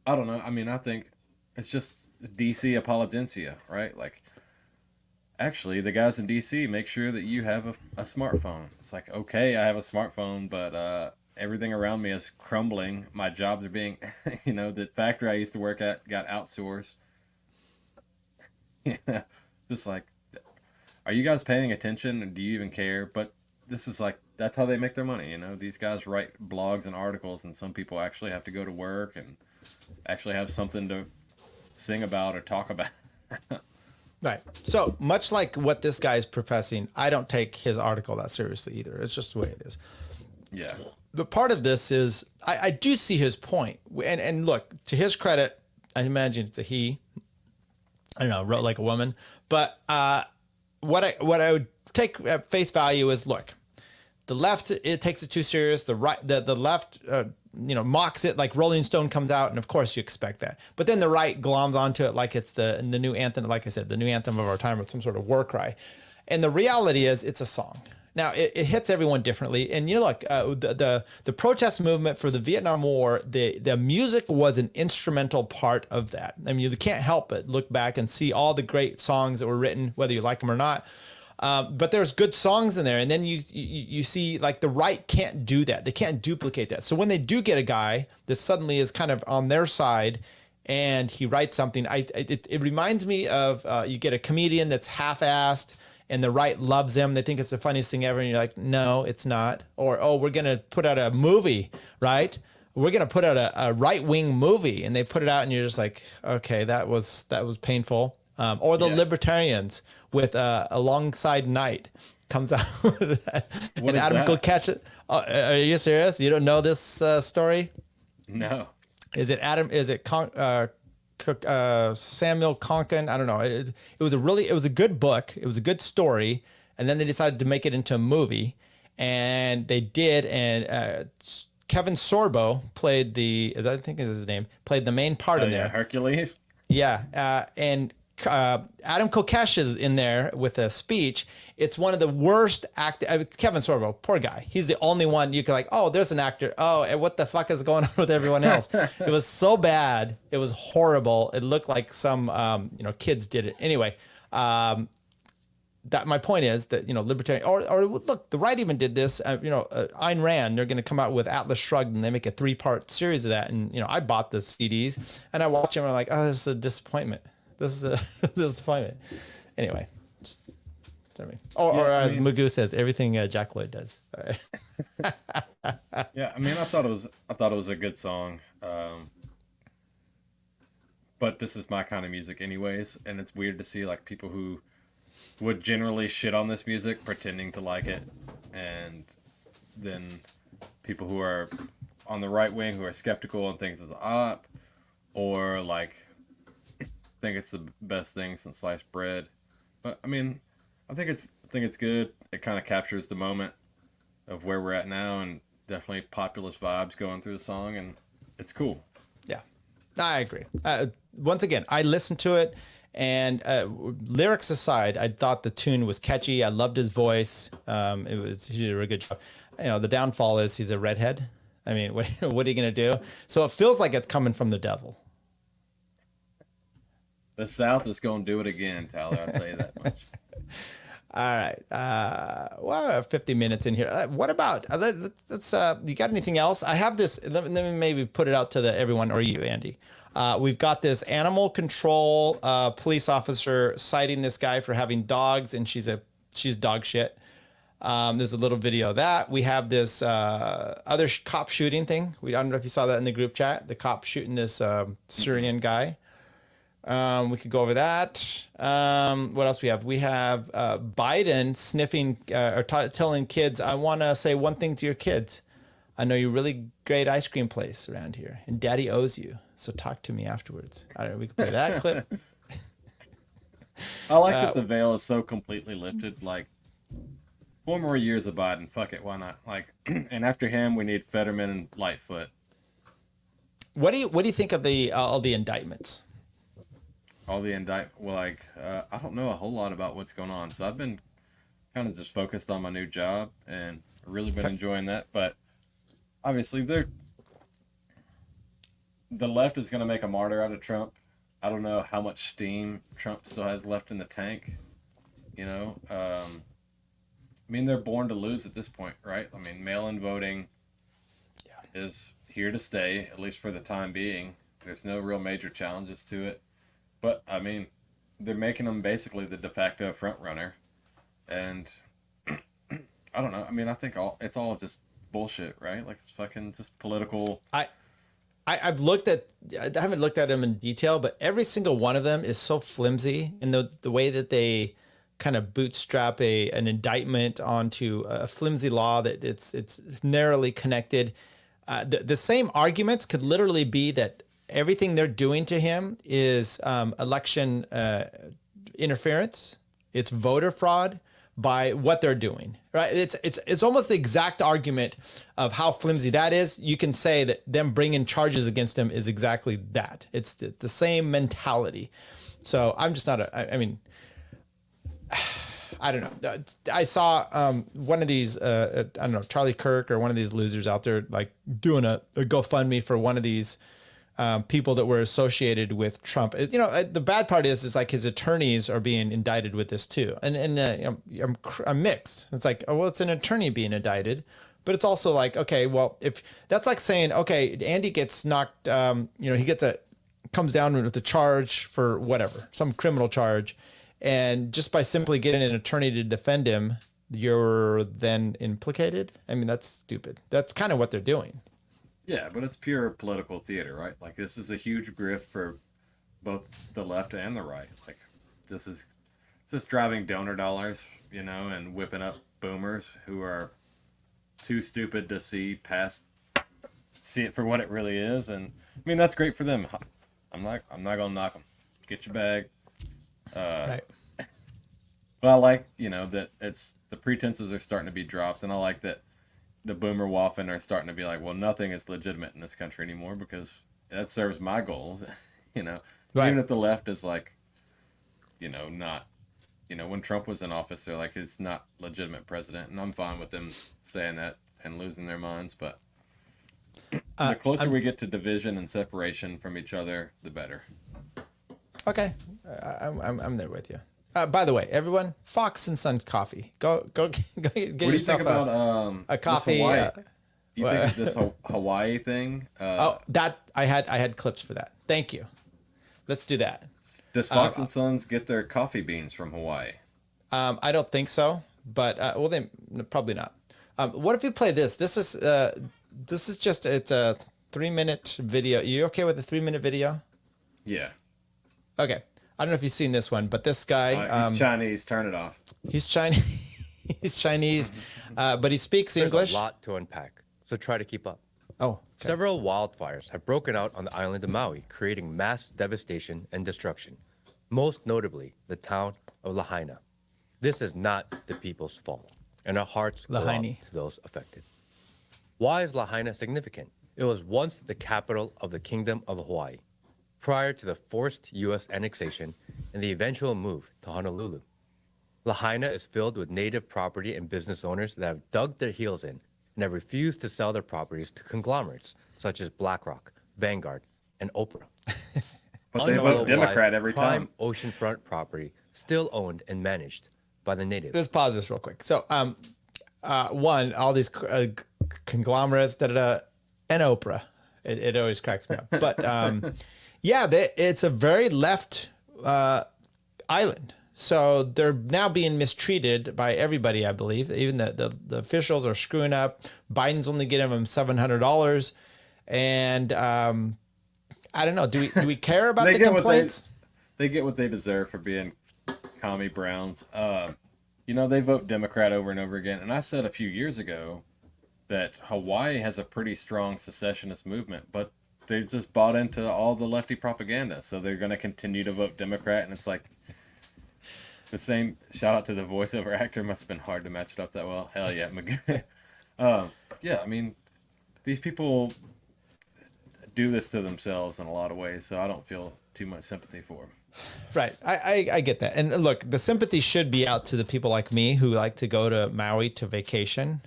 I don't know. I mean, I think it's just DC apologencia, right? Like, actually, the guys in DC make sure that you have a smartphone. It's like, okay, I have a smartphone, but everything around me is crumbling. My jobs are being, the factory I used to work at got outsourced. Just like, are you guys paying attention? Do you even care? But this is like, that's how they make their money. These guys write blogs and articles, and some people actually have to go to work and actually have something to sing about or talk about.
Right. So much like what this guy's professing, I don't take his article that seriously either. It's just the way it is.
Yeah.
The part of this is I do see his point, and look, to his credit, I imagine it's a he. I don't know, wrote like a woman, but what I would take at face value is, look, the left, it takes it too serious. The right, the left, mocks it, like Rolling Stone comes out, and of course you expect that. But then the right gloms onto it like it's the new anthem, like I said, the new anthem of our time, with some sort of war cry. And the reality is, it's a song. Now, it hits everyone differently. And look, the protest movement for the Vietnam War, the music was an instrumental part of that. I mean, you can't help but look back and see all the great songs that were written, whether you like them or not. But there's good songs in there. And then you see, like, the right can't do that. They can't duplicate that. So when they do get a guy that suddenly is kind of on their side and he writes something, it reminds me of you get a comedian that's half-assed, and the right loves them. They think it's the funniest thing ever. And you're like, no, it's not. Or, oh, we're going to put out a movie, right? We're going to put out a right-wing movie. And they put it out and you're just like, okay, that was painful. Or the libertarians with Alongside Night comes out with that.
What
and
is
Adam
that?
will catch it. Oh, are you serious? You don't know this story?
No.
Is it Samuel Conkin? I don't know. It was a good book. It was a good story. And then they decided to make it into a movie, and they did. And Kevin Sorbo played I think is his name, played the main part in there.
Hercules.
Yeah. And Adam Kokesh is in there with a speech. It's one of the worst Kevin Sorbo, poor guy. He's the only one you can like, oh, there's an actor. Oh, and what the fuck is going on with everyone else? It was so bad. It was horrible. It looked like some, kids did it. Anyway, that my point is that, libertarian or look, the right even did this, Ayn Rand, they're going to come out with Atlas Shrugged and they make a 3-part series of that. And, I bought the CDs and I watch them and I'm like, oh, this is a disappointment. This is a disappointment. Anyway, just tell me. Or as Magoo says, everything Jack Lloyd does. All right.
Yeah, I mean, I thought it was a good song. But this is my kind of music anyways, and it's weird to see like people who would generally shit on this music pretending to like it, and then people who are on the right wing who are skeptical and think it's op, or like think it's the best thing since sliced bread. But I mean, I think it's good. It kind of captures the moment of where we're at now, and definitely populist vibes going through the song, and it's cool.
Yeah, I agree. Once again, I listened to it, and lyrics aside, I thought the tune was catchy. I loved his voice. He did a really good job. The downfall is he's a redhead. I mean, what are you gonna do? So it feels like it's coming from the devil.
The South is going to do it again, Tyler. I'll tell you that much.
All right. 50 minutes in here. What about, let's you got anything else? I have this, let me maybe put it out to everyone or you, Andy. We've got this animal control police officer citing this guy for having dogs, and she's dog shit. There's a little video of that. We have this other cop shooting thing. I don't know if you saw that in the group chat. The cop shooting this Syrian guy. We could go over that. What else we have? We have Biden sniffing or telling kids, I want to say one thing to your kids. I know you're really great ice cream place around here, and Daddy owes you. So talk to me afterwards. I don't know. We can play that clip.
I like that the veil is so completely lifted. Like 4 more years of Biden. Fuck it. Why not? Like, and after him, we need Fetterman and Lightfoot.
What do you think of all the indictments?
All the well, like, I don't know a whole lot about what's going on. So I've been kind of just focused on my new job and really been enjoying that. But obviously the left is going to make a martyr out of Trump. I don't know how much steam Trump still has left in the tank. I mean, they're born to lose at this point, right? I mean, mail-in voting is here to stay, at least for the time being. There's no real major challenges to it. But, I mean, they're making them basically the de facto front runner. And I don't know. I mean, I think it's all just bullshit, right? Like, it's fucking just political. I haven't looked at them in detail, but every single one of them is so flimsy in the way that they kind of bootstrap an indictment onto a flimsy law that it's narrowly connected. The same arguments could literally be that everything they're doing to him is election interference. It's voter fraud by what they're doing, right? It's almost the exact argument of how flimsy that is. You can say that them bringing charges against him is exactly that. It's the same mentality. So I'm just not I mean, I don't know. I saw one of these, I don't know, Charlie Kirk or one of these losers out there like doing a GoFundMe for one of these people that were associated with Trump. The bad part is like his attorneys are being indicted with this too. And I'm mixed. It's like, oh, well, it's an attorney being indicted, but it's also like, okay, well, if that's like saying, okay, Andy gets knocked, he comes down with a charge for whatever, some criminal charge. And just by simply getting an attorney to defend him, you're then implicated. I mean, that's stupid. That's kind of what they're doing. Yeah, but it's pure political theater, right? Like, this is a huge grift for both the left and the right. Like, this is just driving donor dollars, and whipping up boomers who are too stupid to see it for what it really is. And I mean, that's great for them. I'm not gonna knock them. Get your bag.
Right.
But I like, that the pretenses are starting to be dropped, and I like that the boomer waffen are starting to be like, well, nothing is legitimate in this country anymore because that serves my goals,
Right.
Even if the left is like not, when Trump was in office, they're like, it's not legitimate president. And I'm fine with them saying that and losing their minds. But the closer we get to division and separation from each other, the better.
Okay. I'm there with you. By the way, everyone, Fox and Sons coffee. Go get
What do you
yourself
think about
a coffee.
Do you think this Hawaii thing?
That I had clips for that. Thank you. Let's do that.
Does Fox and Sons get their coffee beans from Hawaii?
I don't think so, but they probably not. What if you play this? This is just it's a 3-minute video. You okay with a 3-minute video?
Yeah.
Okay. I don't know if you've seen this one, but this guy
he's Chinese. Turn it off.
He's Chinese. He's Chinese, but he speaks English.
There's a lot to unpack, so try to keep up.
Oh. Okay.
Several wildfires have broken out on the island of Maui, creating mass devastation and destruction, most notably the town of Lahaina. This is not the people's fault, and our hearts go out to those affected. Why is Lahaina significant? It was once the capital of the Kingdom of Hawaii, prior to the forced U.S. annexation and the eventual move to Honolulu. Lahaina is filled with native property and business owners that have dug their heels in and have refused to sell their properties to conglomerates such as BlackRock, Vanguard, and Oprah.
But they vote Democrat every time.
Oceanfront property still owned and managed by the natives.
Let's pause this real quick. So, one, all these conglomerates, and Oprah. It always cracks me up. But yeah, it's a very left island. So they're now being mistreated by everybody, I believe. Even the officials are screwing up. Biden's only getting them $700. And I don't know. Do we care about the complaints?
They get what they deserve for being commie Browns. They vote Democrat over and over again. And I said a few years ago that Hawaii has a pretty strong secessionist movement, but they just bought into all the lefty propaganda. So they're going to continue to vote Democrat. And it's like the same. Shout out to the voiceover actor. Must have been hard to match it up that well. Hell yeah. Yeah, I mean, these people do this to themselves in a lot of ways. So I don't feel too much sympathy for them.
Right. I get that. And look, the sympathy should be out to the people like me who like to go to Maui to vacation.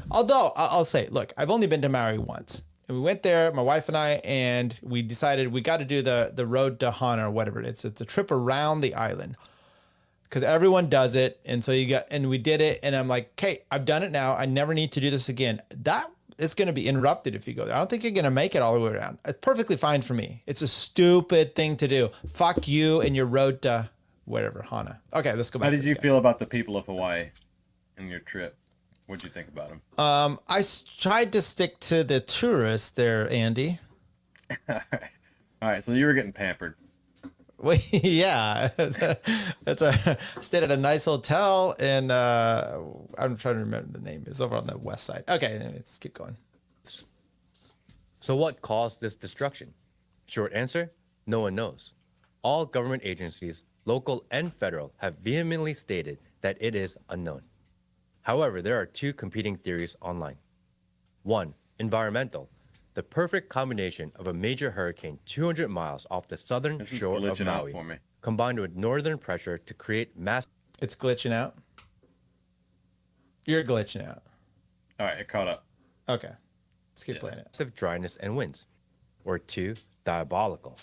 Although I'll say, look, I've only been to Maui once. And we went there, my wife and I, and we decided we got to do the road to Hana or whatever it is. It's a trip around the island because everyone does it. And so we did it. And I'm like, okay, I've done it now. I never need to do this again. That is going to be interrupted if you go there. I don't think you're going to make it all the way around. It's perfectly fine for me. It's a stupid thing to do. Fuck you and your road to whatever, Hana. Okay, let's go back.
How did you feel about the people of Hawaii in your trip? What'd you think about them?
I tried to stick to the tourists there, Andy.
All right. So you were getting pampered.
Well, yeah. Stayed at a nice hotel and I'm trying to remember the name. It's over on the west side. Okay, let's keep going.
So what caused this destruction? Short answer, no one knows. All government agencies, local and federal, have vehemently stated that it is unknown. However, there are two competing theories online. One, environmental. The perfect combination of a major hurricane 200 miles off the southern shore of Maui, combined with northern pressure to create mass...
It's glitching out? You're glitching out.
All right, it caught up.
Okay. Let's keep playing it.
Massive dryness and winds. Or two, diabolical.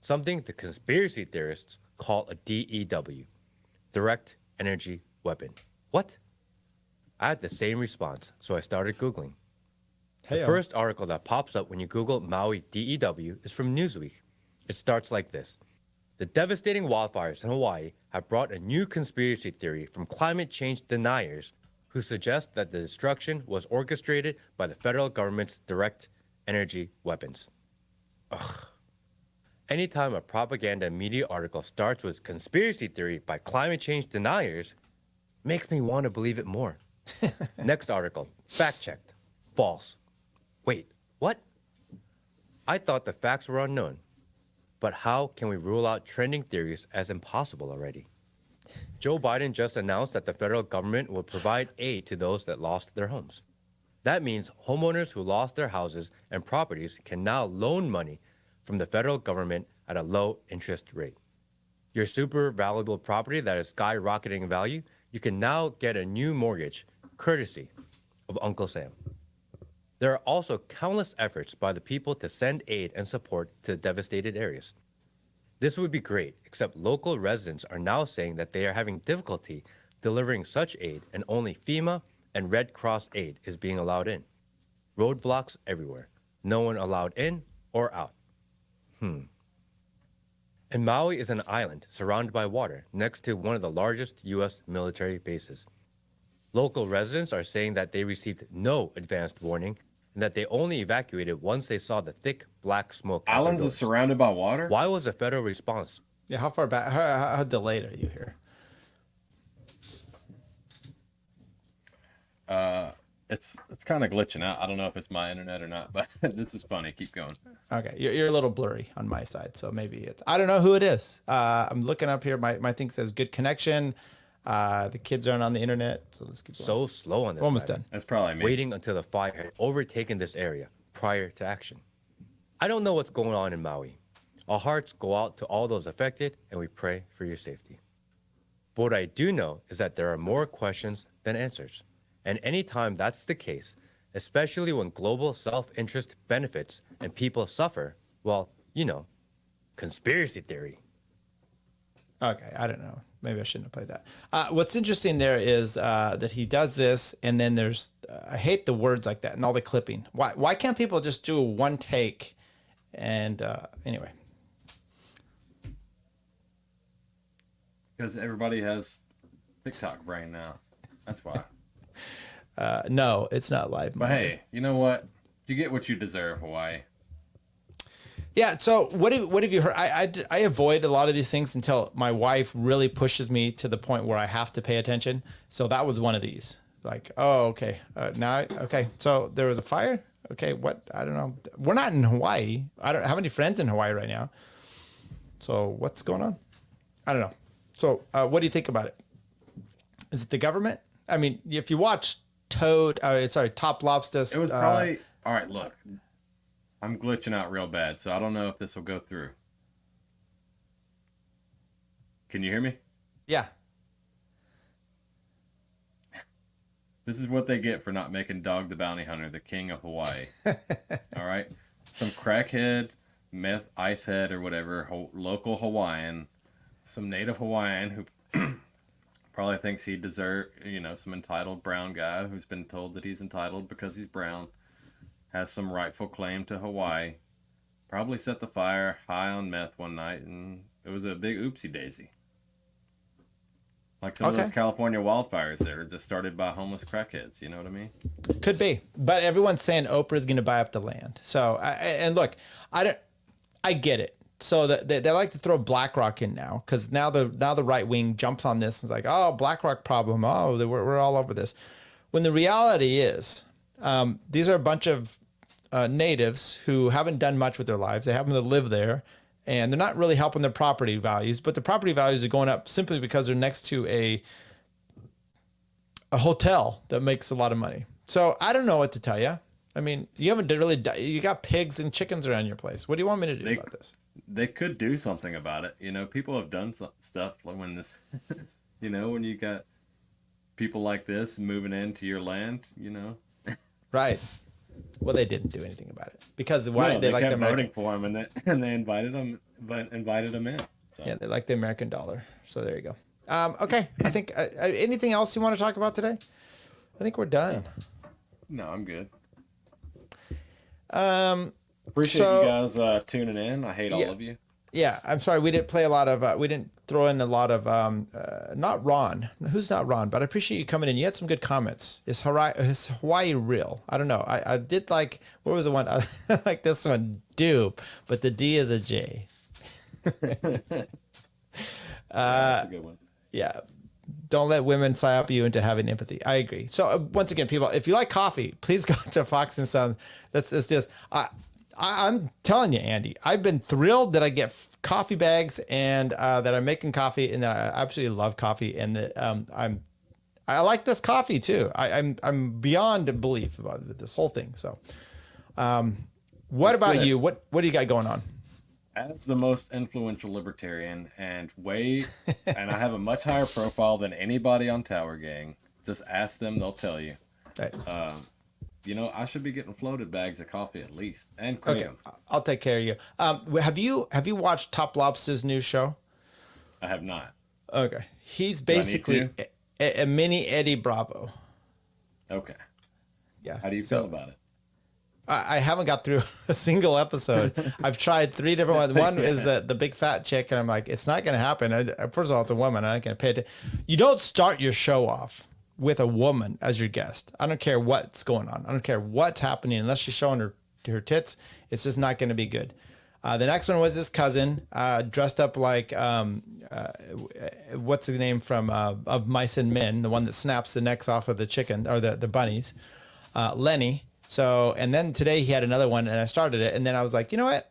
Something the conspiracy theorists call a DEW, direct energy weapon. What? I had the same response, so I started Googling. The first article that pops up when you Google Maui DEW is from Newsweek. It starts like this. The devastating wildfires in Hawaii have brought a new conspiracy theory from climate change deniers who suggest that the destruction was orchestrated by the federal government's direct energy weapons. Ugh. Anytime a propaganda media article starts with conspiracy theory by climate change deniers, makes me want to believe it more. Next article, fact-checked, false. Wait, what? I thought the facts were unknown. But how can we rule out trending theories as impossible already? Joe Biden just announced that the federal government will provide aid to those that lost their homes. That means homeowners who lost their houses and properties can now loan money from the federal government at a low interest rate. your super valuable property that is skyrocketing in value, you can now get a new mortgage courtesy of Uncle Sam. There are also countless efforts by the people to send aid and support to devastated areas. This would be great, except local residents are now saying that they are having difficulty delivering such aid and only FEMA and Red Cross aid is being allowed in. Roadblocks everywhere. No one allowed in or out. And Maui is an island surrounded by water next to one of the largest U.S. military bases. Local residents are saying that they received no advanced warning and that they only evacuated once they saw the thick black smoke.
Islands are surrounded by water?
Why was the federal response?
Yeah, how far back? How delayed are you here?
It's kind of glitching out. I don't know if it's my internet or not, but this is funny. Keep going.
Okay, you're a little blurry on my side, so maybe it's. I don't know who it is. I'm looking up here. My thing says good connection. The kids aren't on the internet, so let's keep going.
So slow on this.
Almost
matter.
done.
That's probably me.
Waiting until the fire had overtaken this area prior to action. I don't know what's going on in Maui. Our hearts go out to all those affected, and we pray for your safety. But what I do know is that there are more questions than answers. And anytime that's the case, especially when global self-interest benefits and people suffer, well, you know, conspiracy theory.
Okay, I don't know. Maybe I shouldn't have played that. What's interesting there is that he does this, and then there's, I hate the words like that and all the clipping. Why can't people just do one take? And anyway.
Because everybody has TikTok brain now. That's why.
No, it's not live.
But hey, you know what? You get what you deserve, Hawaii.
Yeah. So what have you heard? I avoid a lot of these things until my wife really pushes me to the point where I have to pay attention. So that was one of these. Like, oh, okay. Okay. So there was a fire. Okay. What? I don't know. We're not in Hawaii. I don't have any friends in Hawaii right now. So what's going on? I don't know. So what do you think about it? Is it the government? I mean, if you watch Top Lobster.
It was probably, all right, look, I'm glitching out real bad, so I don't know if this will go through. Can you hear me?
Yeah.
This is what they get for not making Dog the Bounty Hunter the king of Hawaii. All right? Some crackhead, meth, ice head, or whatever, local Hawaiian, some native Hawaiian who probably thinks he deserves, some entitled brown guy who's been told that he's entitled because he's brown, has some rightful claim to Hawaii, probably set the fire high on meth one night, and it was a big oopsie daisy. Like some of those California wildfires that are just started by homeless crackheads, you know what I mean?
Could be. But everyone's saying Oprah's going to buy up the land. So, and look, I get it. So they like to throw BlackRock in now because now the right wing jumps on this and is like, oh, BlackRock problem. Oh, we're all over this. When the reality is, these are a bunch of natives who haven't done much with their lives. They happen to live there, and they're not really helping their property values. But the property values are going up simply because they're next to a hotel that makes a lot of money. So I don't know what to tell you. I mean, you haven't really. You got pigs and chickens around your place. What do you want me to do about this?
They could do something about it. People have done stuff like when this, when you got people like this moving into your land,
Right. Well, they didn't do anything about it because
they like kept voting for him, and they invited him in. So.
Yeah, they like the American dollar. So there you go. Okay, I think anything else you want to talk about today? I think we're done.
No, I'm good. Appreciate you guys tuning in. I hate all of you.
Yeah, I'm sorry we didn't play a lot of. We didn't throw in a lot of. Not Ron. Who's not Ron? But I appreciate you coming in. You had some good comments. Is Hawaii real? I don't know. I did like. What was the one? I like this one. Dupe, but the D is a J.
That's a good one. Yeah.
Don't let women psyop you into having empathy. I agree. So once again, people, if you like coffee, please go to Fox and Sons. That's just. I'm telling you, Andy, I've been thrilled that I get coffee bags and that I'm making coffee and that I absolutely love coffee and that I like this coffee too. I'm beyond belief about this whole thing. So, what about you? What do you got going on?
As the most influential libertarian and I have a much higher profile than anybody on Tower Gang. Just ask them; they'll tell you.
Right.
I should be getting floated bags of coffee at least, and cream.
Okay, I'll take care of you. Have you watched Top Lobster's new show?
I have not.
Okay, he's basically a mini Eddie Bravo.
Okay.
Yeah.
How do you feel about it?
I haven't got through a single episode. I've tried 3 different ones. One is the big fat chick, and I'm like, it's not going to happen. First of all, it's a woman. I'm not going to pay it. You don't start your show off with a woman as your guest. I don't care what's going on. I don't care what's happening unless she's showing her tits. It's just not going to be good. The next one was his cousin, dressed up like what's the name from of Mice and Men, the one that snaps the necks off of the chicken or the bunnies, Lenny. So, and then today he had another one, and I started it, and then I was like, you know what?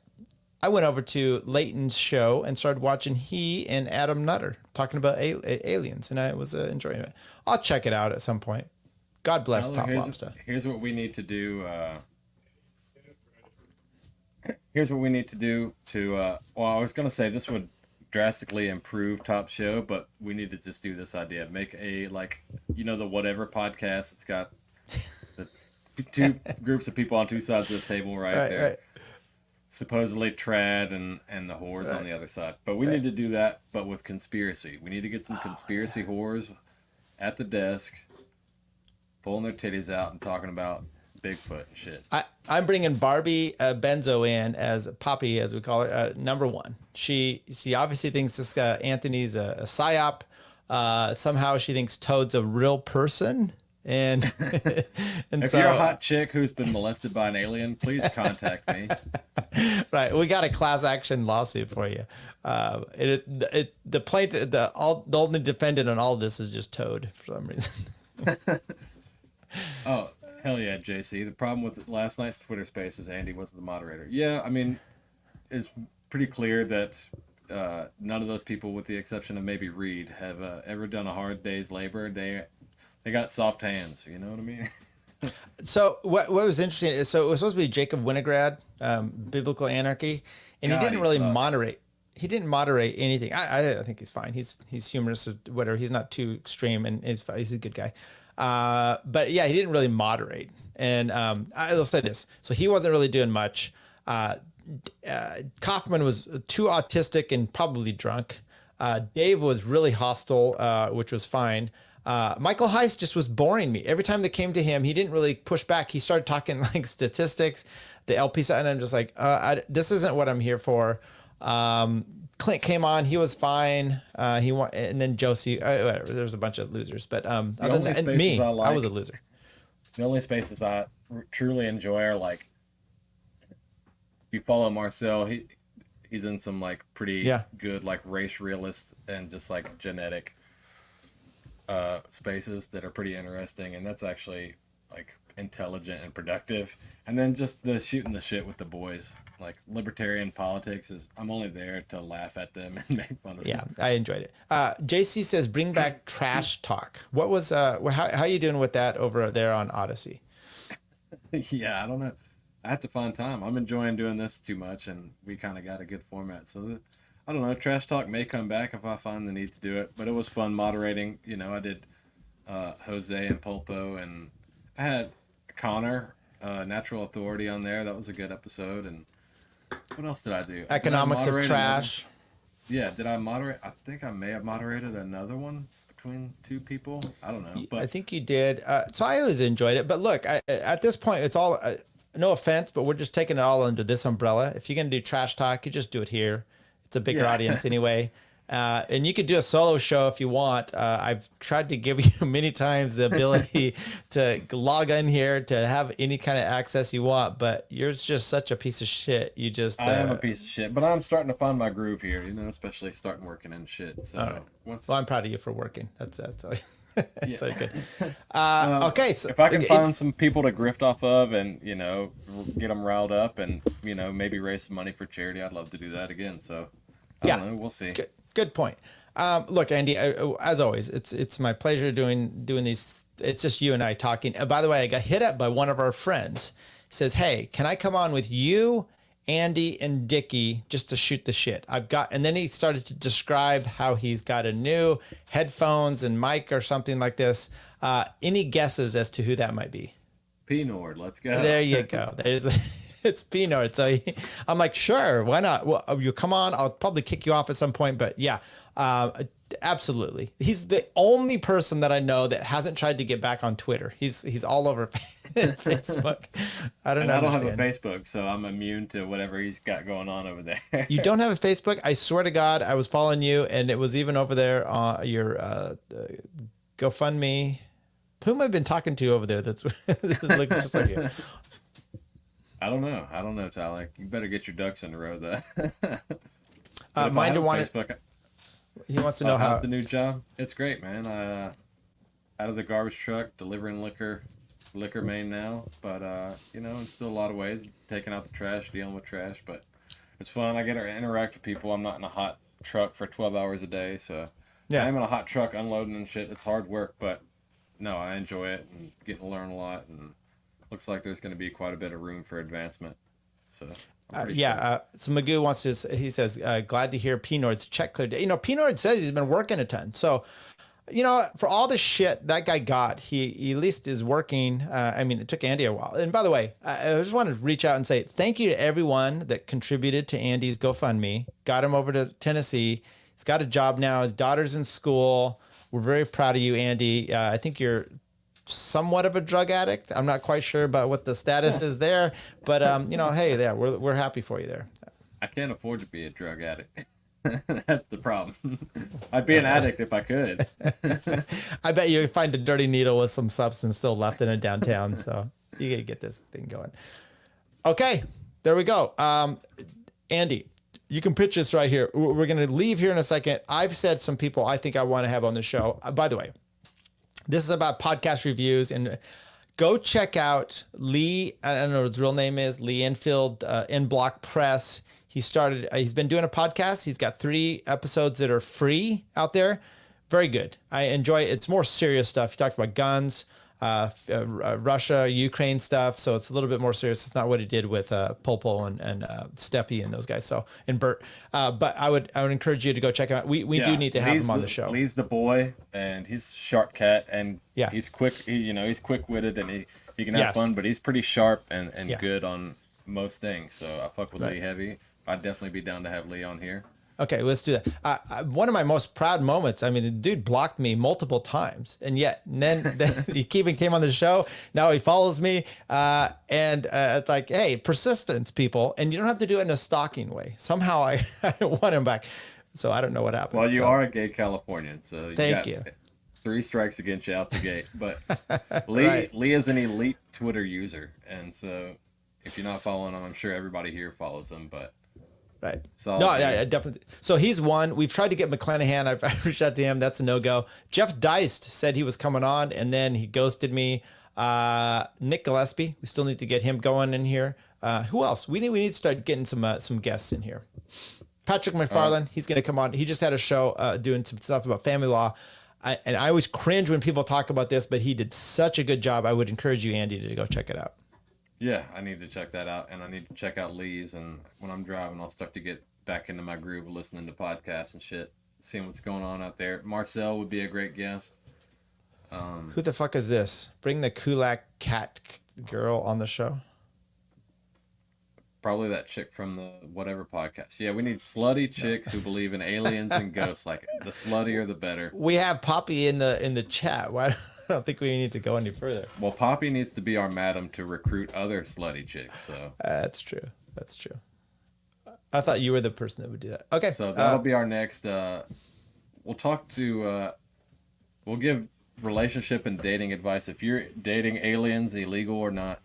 I went over to Leighton's show and started watching he and Adam Nutter talking about aliens, and I was enjoying it. I'll check it out at some point. God bless Top Lobster.
Here's what we need to do. Here's what we need to do to. Well, I was gonna say this would drastically improve Top Show, but we need to just do this idea. Make a the whatever podcast. It's got the 2 groups of people on 2 sides of the table right there. Right. Supposedly trad and the whores on the other side. But we need to do that, but with conspiracy. We need to get some conspiracy whores at the desk, pulling their titties out and talking about Bigfoot and shit.
I'm bringing Barbie Benzo in as Poppy, as we call her, number 1. She obviously thinks this guy Anthony's a psyop. Somehow she thinks Toad's a real person. And
if you're a hot chick who's been molested by an alien, please contact me.
Right, we got a class action lawsuit for you. The plaintiff, the only defendant on all of this is just Toad for some reason.
Oh hell yeah, JC. The problem with last night's Twitter Space is Andy wasn't the moderator. Yeah, I mean, it's pretty clear that none of those people, with the exception of maybe Reed, have ever done a hard day's labor. They got soft hands, you know what I mean?
So what was interesting is, so it was supposed to be Jacob Winograd, Biblical Anarchy, and he didn't really moderate. He didn't moderate anything. I think he's fine. He's humorous or whatever. He's not too extreme, and he's a good guy. But yeah, he didn't really moderate. And I'll say this. So he wasn't really doing much. Kaufman was too autistic and probably drunk. Dave was really hostile, which was fine. Michael Heist just was boring me. Every time they came to him, he didn't really push back. He started talking like statistics, the LP side, and I'm just like, this isn't what I'm here for. Clint came on, he was fine. And then Josie, whatever. There's a bunch of losers, but other than that, and me, I was a loser.
The only spaces I truly enjoy are like, if you follow Marcel, he's in some like pretty good like race realist and just like genetic spaces that are pretty interesting, and that's actually like intelligent and productive. And then just the shooting the shit with the boys, like libertarian politics is, I'm only there to laugh at them and make fun of them.
Yeah, I enjoyed it. JC says bring back trash talk. What was how you doing with that over there on Odyssey?
Yeah, I don't know. I have to find time. I'm enjoying doing this too much, and we kind of got a good format, so I don't know. Trash talk may come back if I find the need to do it, but it was fun moderating. You know, I did Jose and Pulpo, and I had Connor, Natural Authority, on there. That was a good episode. And what else did I do?
Economics of Trash.
Yeah, did I moderate? I think I may have moderated another one between 2 people. I don't know. But
I think you did. So I always enjoyed it. But look, at this point, it's all, no offense, but we're just taking it all under this umbrella. If you're going to do trash talk, you just do it here. It's a bigger audience anyway. And you could do a solo show if you want. I've tried to give you many times the ability to log in here to have any kind of access you want, but you're just such a piece of shit. You just
I am a piece of shit, but I'm starting to find my groove here, you know, especially starting working and shit. So
well, I'm proud of you for working. That's always, that's always good. Okay, so
if I can find some people to grift off of and, you know, get them riled up and, you know, maybe raise some money for charity, I'd love to do that again. So I don't know, we'll see.
Good point. Look, Andy, as always, it's my pleasure doing these. It's just you and I talking. By the way, I got hit up by one of our friends. He says, hey, can I come on with you Andy and Dickie just to shoot the shit. And then he started to describe how he's got a new headphones and mic or something like this. Any guesses as to who that might be?
P-Nord, let's go.
There you go. It's P-Nord. So I'm like, sure, why not? Well, you come on. I'll probably kick you off at some point, but yeah, absolutely. He's the only person that I know that hasn't tried to get back on Twitter. He's all over Facebook. I don't
have a Facebook, so I'm immune to whatever he's got going on over there.
You don't have a Facebook? I swear to God, I was following you, and it was even over there on your GoFundMe. Whom I've been talking to over there that's looking just like you.
I don't know, Tyler. You better get your ducks in a row, though.
Minder wanted. He wants to know
how's the new job. It's great, man. Out of the garbage truck, delivering liquor main now. But in still a lot of ways, taking out the trash, dealing with trash. But it's fun. I get to interact with people. I'm not in a hot truck for 12 hours a day, so yeah. I'm in a hot truck unloading and shit. It's hard work, but no, I enjoy it and getting to learn a lot. And looks like there's going to be quite a bit of room for advancement. So.
So Magoo wants to. He says, "Glad to hear P-Nord's check cleared." P-Nord says he's been working a ton. So, for all the shit that guy got, he at least is working. It took Andy a while. And by the way, I just want to reach out and say thank you to everyone that contributed to Andy's GoFundMe. Got him over to Tennessee. He's got a job now. His daughter's in school. We're very proud of you, Andy. I think you're somewhat of a drug addict. I'm not quite sure about what the status is there, but hey, there we're happy for you there.
I can't afford to be a drug addict. That's the problem. I'd be an addict if I could.
I bet you find a dirty needle with some substance still left in it downtown, so you gotta get this thing going. Okay, there we go. Andy, you can pitch this right here. We're gonna leave here in a second. I've said some people I think I want to have on the show. By the way, this is about podcast reviews, and go check out Lee. I don't know what his real name is. Lee Enfield, In Block Press. He's been doing a podcast. He's got 3 episodes that are free out there. Very good. I enjoy it. It's more serious stuff. He talked about guns, Russia, Ukraine stuff. So it's a little bit more serious. It's not what he did with Polpo and Steppy and those guys. So, and Bert. But I would encourage you to go check him out. We do need to have him on the show.
Lee's the boy, and he's sharp cat, and he's quick. He's quick witted, and he can have fun. But he's pretty sharp and good on most things. So I fuck with Lee heavy. I'd definitely be down to have Lee on here. Okay, let's do that. One of my most proud moments, the dude blocked me multiple times, and then he even came on the show. Now he follows me, and it's like, hey, persistence, people. And you don't have to do it in a stalking way. Somehow I want him back. So I don't know what happened. Well, you are a gay Californian, so thank you. 3 strikes against you out the gate. But Lee is an elite Twitter user, and so if you're not following him, I'm sure everybody here follows him, but... Right. So yeah, definitely. So he's one. We've tried to get McClanahan. I've reached out to him. That's a no-go. Jeff Deist said he was coming on, and then he ghosted me. Nick Gillespie. We still need to get him going in here. Who else? We need to start getting some guests in here. Patrick McFarland. He's going to come on. He just had a show doing some stuff about family law. And I always cringe when people talk about this, but he did such a good job. I would encourage you, Andy, to go check it out. Yeah, I need to check that out, and I need to check out Lee's, and when I'm driving, I'll start to get back into my groove of listening to podcasts and shit, seeing what's going on out there. Marcel would be a great guest. Who the fuck is this? Bring the Kulak cat girl on the show? Probably that chick from the whatever podcast. Yeah, we need slutty chicks who believe in aliens and ghosts. Like, the sluttier, the better. We have Poppy in the chat. Why? I don't think we need to go any further. Well, Poppy needs to be our madam to recruit other slutty chicks. So that's true. That's true. I thought you were the person that would do that. Okay, so that'll be our next. We'll talk to. We'll give relationship and dating advice. If you're dating aliens, illegal or not,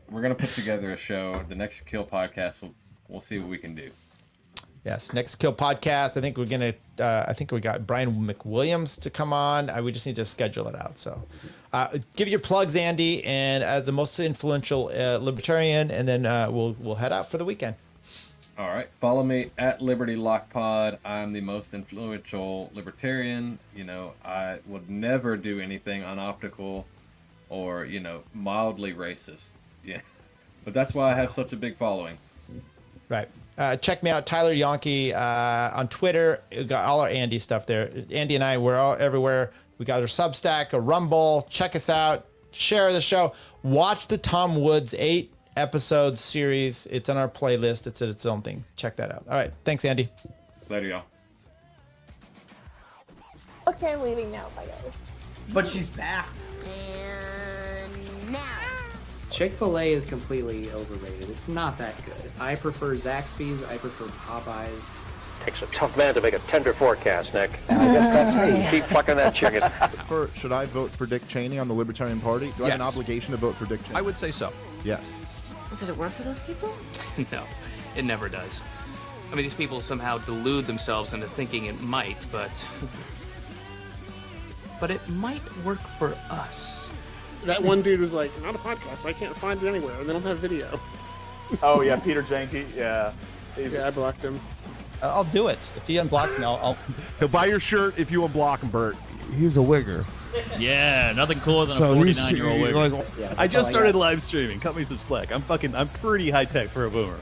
we're gonna put together a show. The next Kill podcast. We'll see what we can do. Yes, next Kill podcast. I think we're gonna. I think we got Brian McWilliams to come on. We just need to schedule it out. So, give your plugs, Andy, and as the most influential libertarian, and then we'll head out for the weekend. All right. Follow me at Liberty Lock Pod. I'm the most influential libertarian. I would never do anything unoptical or mildly racist. Yeah. But that's why I have such a big following.
Right. Check me out, Tyler Yonke, on Twitter. We got all our Andy stuff there. Andy and I, we're all everywhere. We got our Substack, a Rumble. Check us out. Share the show. Watch the Tom Woods 8-episode series. It's on our playlist. It's its own thing. Check that out. All right. Thanks, Andy.
Later, y'all.
Okay, I'm leaving now. Bye, guys.
But she's back.
And now.
Chick-fil-A is completely overrated. It's not that good. I prefer Zaxby's. I prefer Popeyes.
Takes a tough man to make a tender forecast, Nick. I guess that's me. Keep fucking that chicken.
Should I vote for Dick Cheney on the Libertarian Party? Do I have an obligation to vote for Dick Cheney?
I would say so.
Yes.
Did it work for those people?
No, it never does. I mean, these people somehow delude themselves into thinking it might, but it might work for us.
That one dude was like, not a podcast. I can't find it anywhere. They don't have video.
Oh, yeah, Peter Janke. Yeah.
Yeah, I blocked him.
I'll do it. If he unblocks me, I'll...
He'll buy your shirt if you unblock him, Bert. He's a wigger.
Yeah, nothing cooler than a 49-year-old wigger. I just started live streaming. Cut me some slack. I'm pretty high tech for a boomer.